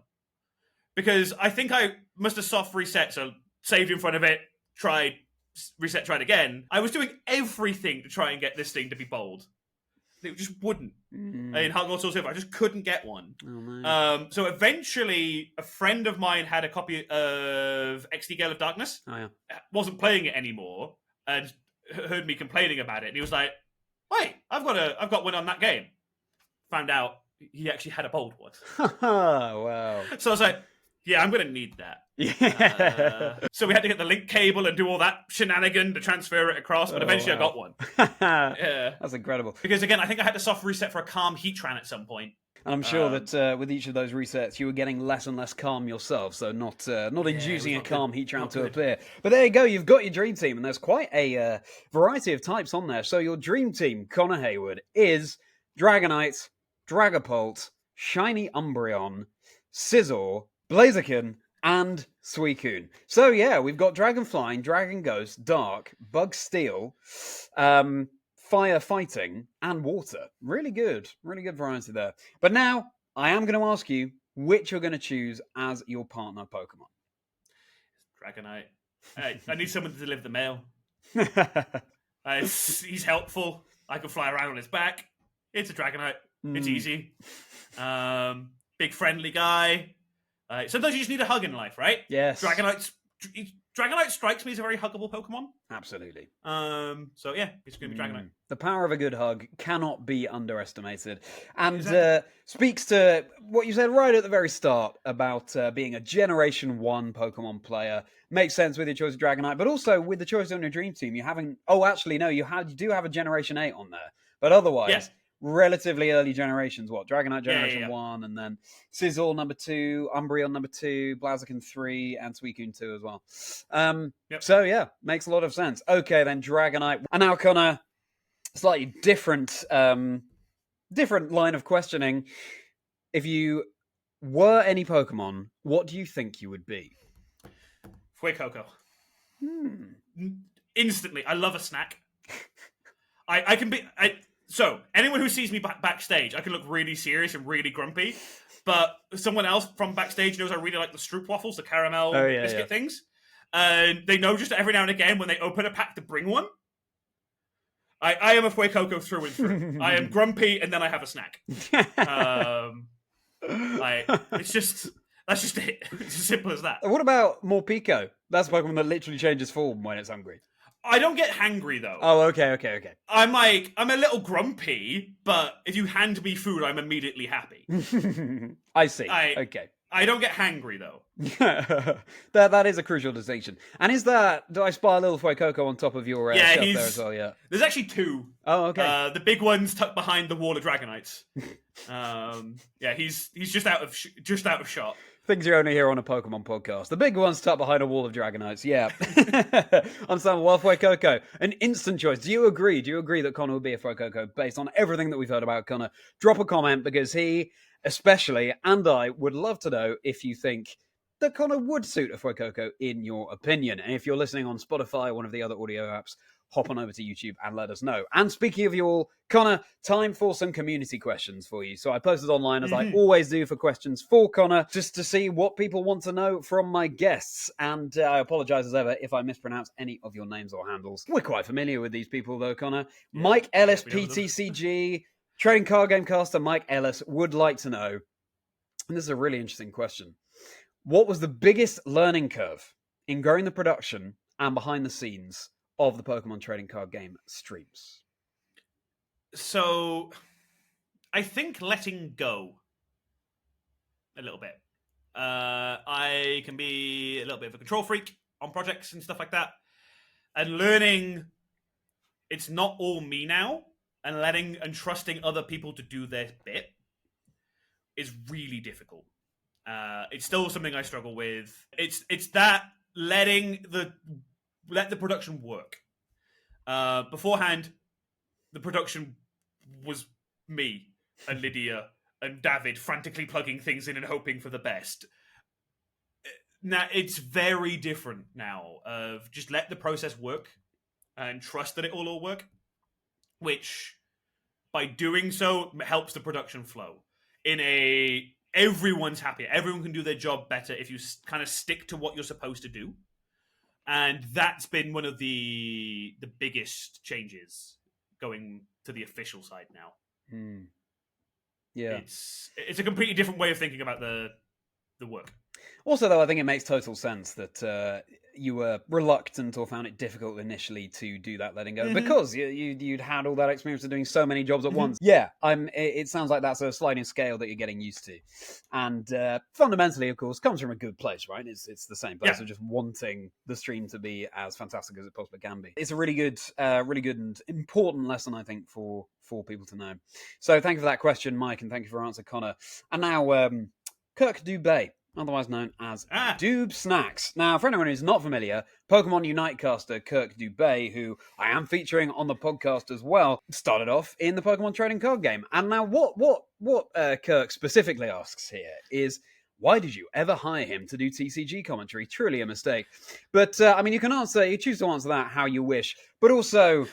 Because I think I must have soft reset, so saved in front of it, tried, reset, tried again. I was doing everything to try and get this thing to be bold. It just wouldn't. In Heart Gold Soul Silver, I just couldn't get one. Oh, no. So eventually, a friend of mine had a copy of XD Gale of Darkness. Oh, yeah. Wasn't playing it anymore, and heard me complaining about it. And he was like, "Wait, I've got one on that game." Found out he actually had a bold one. Wow. So I was like, "Yeah, I'm going to need that." Yeah. So we had to get the link cable and do all that shenanigan to transfer it across, but eventually I got one. Yeah. That's incredible. Because again, I think I had to soft reset for a calm Heatran at some point. And I'm sure that with each of those resets, you were getting less and less calm yourself, so not inducing a calm Heatran to appear. But there you go, you've got your dream team, and there's quite a variety of types on there. So your dream team, Connor Hayward, is Dragonite, Dragapult, Shiny Umbreon, Scizor, Blaziken, and Suicune. So yeah, we've got Dragon Flying, Dragon Ghost, Dark, Bug Steel, Fire Fighting, and Water. Really good variety there. But now, I am going to ask you which you're going to choose as your partner Pokemon. Dragonite. I need someone to deliver the mail. He's helpful. I can fly around on his back. It's a Dragonite. It's easy. Big friendly guy. Sometimes you just need a hug in life, right? Yes. Dragonite strikes me as a very huggable Pokemon. Absolutely. So yeah, it's going to be Dragonite. The power of a good hug cannot be underestimated. And Exactly. speaks to what you said right at the very start about being a Generation 1 Pokemon player. Makes sense with your choice of Dragonite, but also with the choice on your Dream Team. You haven't... Oh, actually, no, you do have a Generation 8 on there. But otherwise... Yeah. Relatively early generations, Dragonite Generation 1, and then Scizor number 2, Umbreon number 2, Blaziken 3, and Suicune 2 as well. So yeah, makes a lot of sense. Okay, then Dragonite. And now, Connor, slightly different line of questioning. If you were any Pokemon, what do you think you would be? Fuecoco. Instantly, I love a snack. I can be... So, anyone who sees me backstage, I can look really serious and really grumpy, but someone else from backstage knows I really like the Stroop waffles, the caramel biscuit things, and they know just every now and again when they open a pack to bring one. I am a Fuecoco through and through. I am grumpy, and then I have a snack. That's just it. It's as simple as that. What about Morpeko? That's a Pokemon that literally changes form when it's hungry. I don't get hangry though. Oh, okay. I'm a little grumpy, but if you hand me food, I'm immediately happy. I see. Okay. I don't get hangry though. that is a crucial distinction. And is that... Do I spy a little Fuecoco on top of your shelf there as well? Yeah. There's actually two. Oh, okay. The big one's tucked behind the wall of Dragonites. He's just out of shot. Things you only hear on a Pokemon podcast. The big one's tucked behind a wall of Dragonites. Yeah. Understand. Well, Fuecoco, an instant choice. Do you agree? Do you agree that Connor would be a Fuecoco based on everything that we've heard about Connor? Drop a comment, because he, especially, and I would love to know if you think that Connor would suit a Fuecoco in your opinion. And if you're listening on Spotify or one of the other audio apps, hop on over to YouTube and let us know. And speaking of you all, Connor, time for some community questions for you. So I posted online, as I always do, for questions for Connor, just to see what people want to know from my guests. And I apologize as ever if I mispronounce any of your names or handles. We're quite familiar with these people though, Connor. Yeah, Mike Ellis, PTCG, Trading Card Game Caster Mike Ellis would like to know, and this is a really interesting question, what was the biggest learning curve in growing the production and behind the scenes of the Pokemon trading card game streams? So, I think letting go a little bit. I can be a little bit of a control freak on projects and stuff like that. And learning it's not all me now, and letting and trusting other people to do their bit is really difficult. It's still something I struggle with. It's that let the production work. Beforehand, the production was me and Lydia and David frantically plugging things in and hoping for the best. Now, it's very different now of just let the process work and trust that it will all work, which by doing so helps the production flow. everyone's happier. Everyone can do their job better if you kind of stick to what you're supposed to do. And that's been one of the biggest changes going to the official side now. Yeah, it's a completely different way of thinking about the work. Also, though, I think it makes total sense that you were reluctant or found it difficult initially to do that letting go because you'd had all that experience of doing so many jobs at once. Yeah, it sounds like that's a sliding scale that you're getting used to, and fundamentally, of course, comes from a good place, right? It's the same place of just wanting the stream to be as fantastic as it possibly can be. It's a really good and important lesson, I think, for people to know. So, thank you for that question, Mike, and thank you for your answer, Connor. And now, Kirk Dubé, otherwise known as Doob Snacks. Now, for anyone who's not familiar, Pokemon Unite caster Kirk Dubé, who I am featuring on the podcast as well, started off in the Pokemon trading card game. And now what Kirk specifically asks here is, why did you ever hire him to do TCG commentary? Truly a mistake. But, I mean, you choose to answer that how you wish. But also,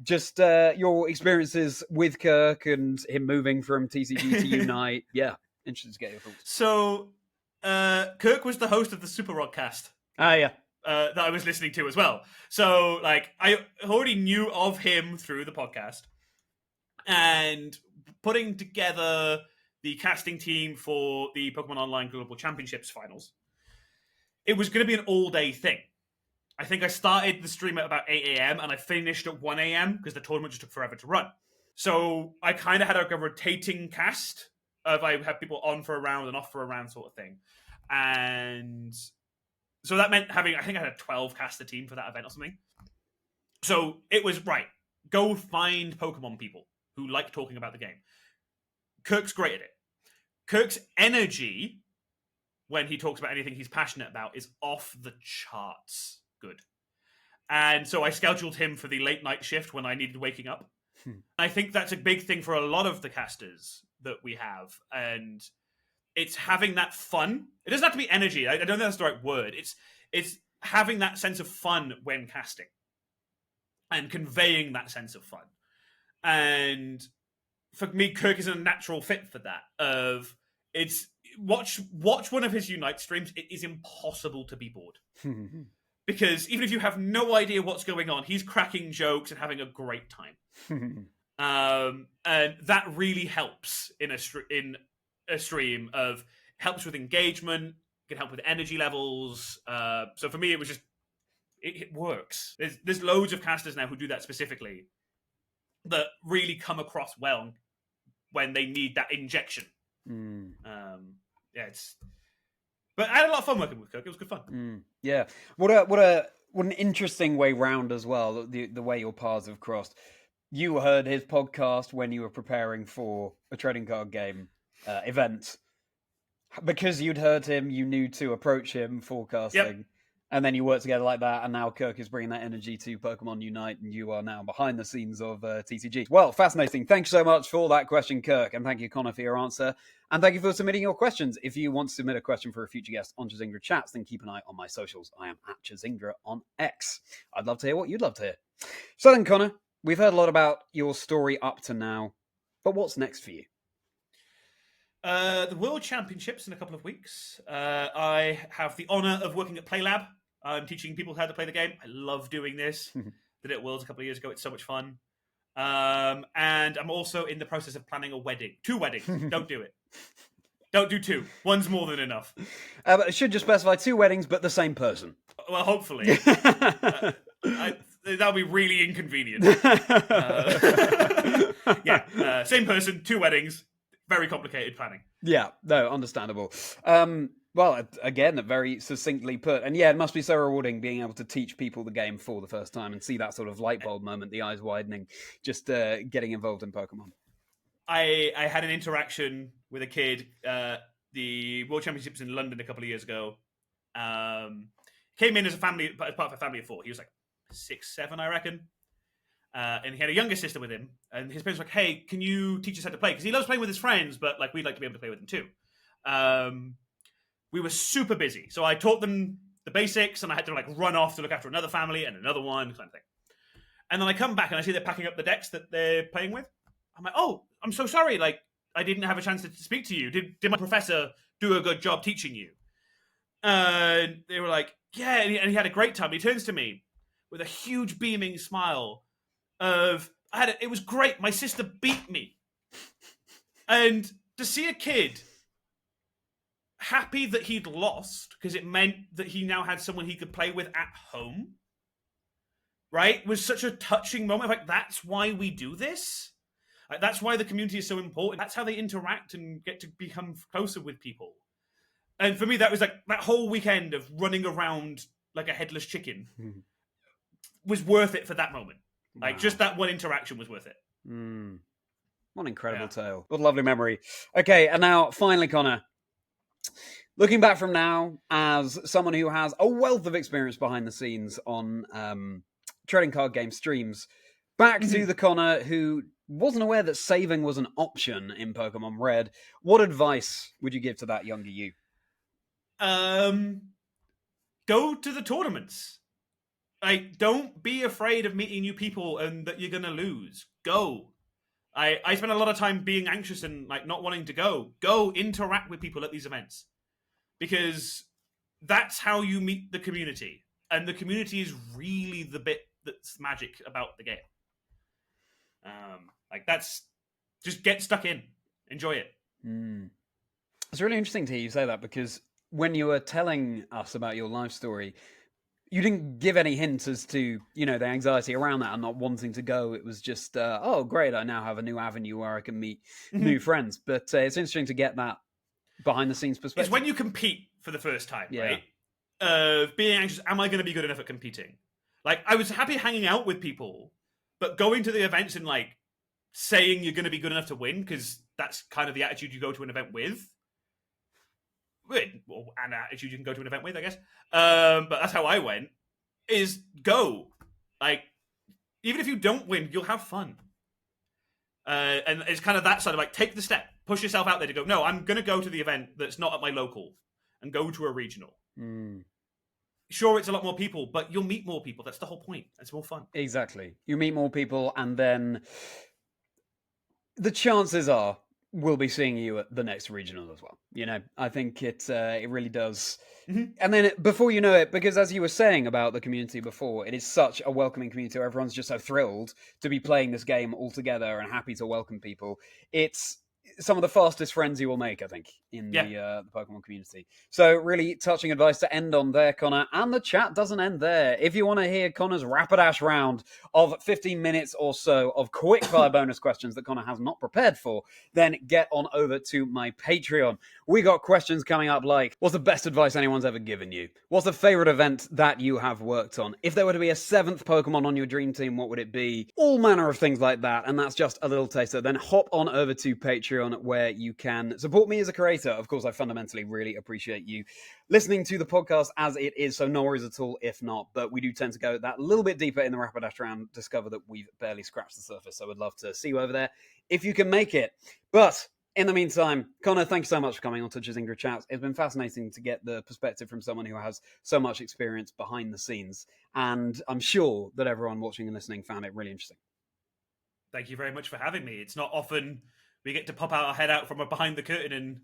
just your experiences with Kirk and him moving from TCG to Unite. Yeah. Interested to get your thoughts. So, Kirk was the host of the Super Rock cast. Yeah. That I was listening to as well. So, like, I already knew of him through the podcast. And putting together the casting team for the Pokemon Online Global Championships finals, it was going to be an all-day thing. I think I started the stream at about 8 a.m. and I finished at 1 a.m. because the tournament just took forever to run. So, I kind of had like a rotating cast. I have people on for a round and off for a round sort of thing. And so that meant I think I had a 12 caster team for that event or something. So it was, right, go find Pokemon people who like talking about the game. Kirk's great at it. Kirk's energy, when he talks about anything he's passionate about, is off the charts good. And so I scheduled him for the late night shift when I needed waking up. I think that's a big thing for a lot of the casters that we have, and it's having that fun. It doesn't have to be energy. I don't think that's the right word. It's having that sense of fun when casting and conveying that sense of fun. And for me, Kirk is a natural fit for that. Watch one of his Unite streams. It is impossible to be bored because even if you have no idea what's going on, he's cracking jokes and having a great time. And that really helps in a stream of helps with engagement, can help with energy levels. So for me, it was just it works. There's loads of casters now who do that specifically that really come across well when they need that injection. But I had a lot of fun working with Kirk. It was good fun. Yeah, what an interesting way round as well. The way your paths have crossed. You heard his podcast when you were preparing for a trading card game event. Because you'd heard him, you knew to approach him forecasting. Yep. And then you worked together like that, and now Kirk is bringing that energy to Pokemon Unite, and you are now behind the scenes of TCG. Well, fascinating. Thank you so much for that question, Kirk, and thank you, Connor, for your answer. And thank you for submitting your questions. If you want to submit a question for a future guest on Chazingdra Chats, then keep an eye on my socials. I am at Chazingdra on X. I'd love to hear what you'd love to hear. So then, Connor, we've heard a lot about your story up to now, but what's next for you? The World Championships in a couple of weeks. I have the honour of working at PlayLab. I'm teaching people how to play the game. I love doing this. Did it at Worlds a couple of years ago. It's so much fun. And I'm also in the process of planning a wedding. 2 weddings. Don't do it. Don't do 2. One's more than enough. But it should just specify 2 weddings, but the same person. Well, hopefully. That'll be really inconvenient. Same person, 2 weddings. Very complicated planning. Yeah, no, understandable. Well, again, very succinctly put. And yeah, it must be so rewarding being able to teach people the game for the first time and see that sort of light bulb moment, the eyes widening, just getting involved in Pokemon. I had an interaction with a kid, the World Championships in London a couple of years ago. Came in as part of a family of 4. He was like 6, 7, I reckon. And he had a younger sister with him, and his parents were like, "Hey, can you teach us how to play? Because he loves playing with his friends, but like we'd like to be able to play with him too." We were super busy, so I taught them the basics, and I had to like run off to look after another family and another one kind of thing. And then I come back and I see they're packing up the decks that they're playing with. I'm like, "Oh, I'm so sorry. Like, I didn't have a chance to speak to you. Did my professor do a good job teaching you? And they were like, yeah, and he had a great time. He turns to me with a huge beaming smile of, it was great. My sister beat me. And to see a kid happy that he'd lost, because it meant that he now had someone he could play with at home, right, was such a touching moment. Like, that's why we do this. Like, that's why the community is so important. That's how they interact and get to become closer with people. And for me, that was like that whole weekend of running around like a headless chicken was worth it for that moment. Like, just that one interaction was worth it. What an incredible tale. What a lovely memory. Okay, and now, finally, Connor, looking back from now as someone who has a wealth of experience behind the scenes on trading card game streams, back to the Connor who wasn't aware that saving was an option in Pokemon Red, what advice would you give to that younger you? Go to the tournaments. Like, don't be afraid of meeting new people and that you're gonna lose. Go. I spent a lot of time being anxious and like not wanting to go. Go interact with people at these events, because that's how you meet the community, and the community is really the bit that's magic about the game. Like, that's just get stuck in, enjoy it. It's really interesting to hear you say that, because when you were telling us about your life story, you didn't give any hints as to, you know, the anxiety around that and not wanting to go. It was just, oh, great, I now have a new avenue where I can meet new friends. But it's interesting to get that behind-the-scenes perspective. It's when you compete for the first time, right? Being anxious, am I going to be good enough at competing? Like, I was happy hanging out with people, but going to the events and, like, saying you're going to be good enough to win, because that's kind of the attitude you go to an event with. Well, an attitude you can go to an event with, I guess. But that's how I went, is go. Like, even if you don't win, you'll have fun. And it's kind of that side of, like, take the step. Push yourself out there to go, no, I'm going to go to the event that's not at my local and go to a regional. Sure, it's a lot more people, but you'll meet more people. That's the whole point. It's more fun. Exactly. You meet more people, and then the chances are we'll be seeing you at the next regional as well. You know, I think it really does. And then before you know it, because as you were saying about the community before, it is such a welcoming community where everyone's just so thrilled to be playing this game all together and happy to welcome people. It's some of the fastest friends you will make, I think, in the Pokemon community. So really touching advice to end on there, Connor. And the chat doesn't end there. If you want to hear Connor's Rapidash round of 15 minutes or so of quickfire bonus questions that Connor has not prepared for, then get on over to my Patreon. We got questions coming up like, what's the best advice anyone's ever given you? What's the favorite event that you have worked on? If there were to be a 7th Pokemon on your dream team, what would it be? All manner of things like that. And that's just a little taster. Then hop on over to Patreon, where you can support me as a creator. Of course, I fundamentally really appreciate you listening to the podcast as it is, so no worries at all if not. But we do tend to go that little bit deeper in the Rapidash round, discover that we've barely scratched the surface. So I would love to see you over there if you can make it. But in the meantime, Connor, thank you so much for coming on to Chazingdra Chats. It's been fascinating to get the perspective from someone who has so much experience behind the scenes. And I'm sure that everyone watching and listening found it really interesting. Thank you very much for having me. It's not often we get to pop our head out from behind the curtain and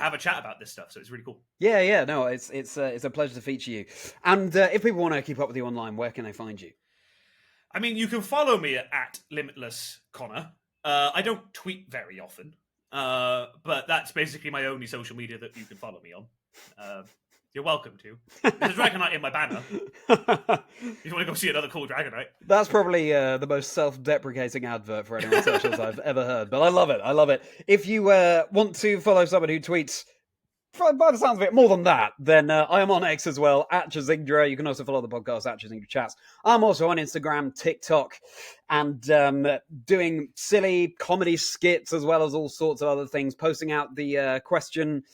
have a chat about this stuff, so it's really cool. Yeah, no, it's a pleasure to feature you. And if people want to keep up with you online, where can they find you? I mean, you can follow me at Limitless Connor. I don't tweet very often, but that's basically my only social media that you can follow me on. You're welcome to. There's a Dragonite in my banner. If you want to go see another cool Dragonite. That's probably the most self-deprecating advert for anyone's socials I've ever heard. But I love it. If you want to follow someone who tweets, by the sounds of it, more than that, then I am on X as well, at Chazingdra. You can also follow the podcast at Chazingdra Chats. I'm also on Instagram, TikTok, and doing silly comedy skits as well as all sorts of other things, posting out the question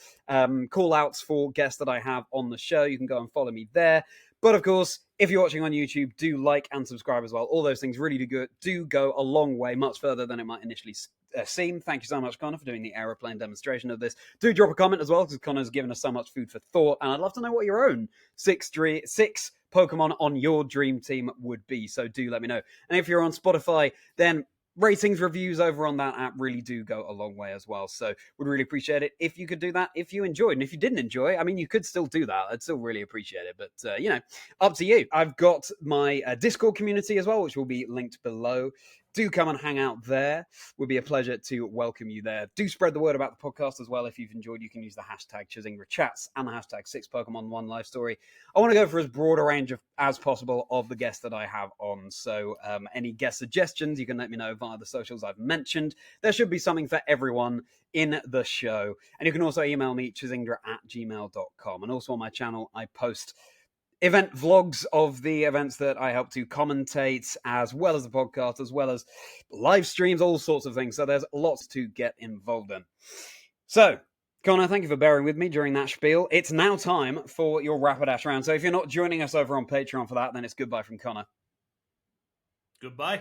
call-outs for guests that I have on the show. You can go and follow me there. But of course, if you're watching on YouTube, do like and subscribe as well. All those things really do go a long way, much further than it might initially seem. Thank you so much, Connor, for doing the aeroplane demonstration of this. Do drop a comment as well, because Connor's given us so much food for thought, and I'd love to know what your own six Pokemon on your dream team would be, so do let me know. And if you're on Spotify, then ratings, reviews over on that app really do go a long way as well. So would really appreciate it if you could do that if you enjoyed. And if you didn't enjoy, I mean, you could still do that. I'd still really appreciate it. But, up to you. I've got my Discord community as well, which will be linked below. Do come and hang out there. Would be a pleasure to welcome you there. Do spread the word about the podcast as well. If you've enjoyed, you can use the hashtag Chazingdra Chats and the hashtag 6Pokemon 1 Life Story. I want to go for as broad a range as possible of the guests that I have on. So any guest suggestions, you can let me know via the socials I've mentioned. There should be something for everyone in the show. And you can also email me, chazingdra@gmail.com. And also on my channel, I post event vlogs of the events that I help to commentate, as well as the podcast, as well as live streams, all sorts of things. So there's lots to get involved in. So, Connor, thank you for bearing with me during that spiel. It's now time for your Rapidash round. So if you're not joining us over on Patreon for that, then it's goodbye from Connor. Goodbye.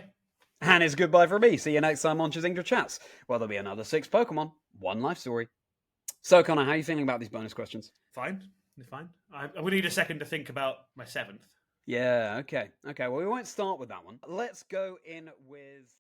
And it's goodbye from me. See you next time on Chazingdra Chats, where there'll be another 6 Pokemon, 1 life story. So, Connor, how are you feeling about these bonus questions? Fine. I'm going to need a second to think about my 7th. Yeah, okay. Well, we won't start with that one. Let's go in with...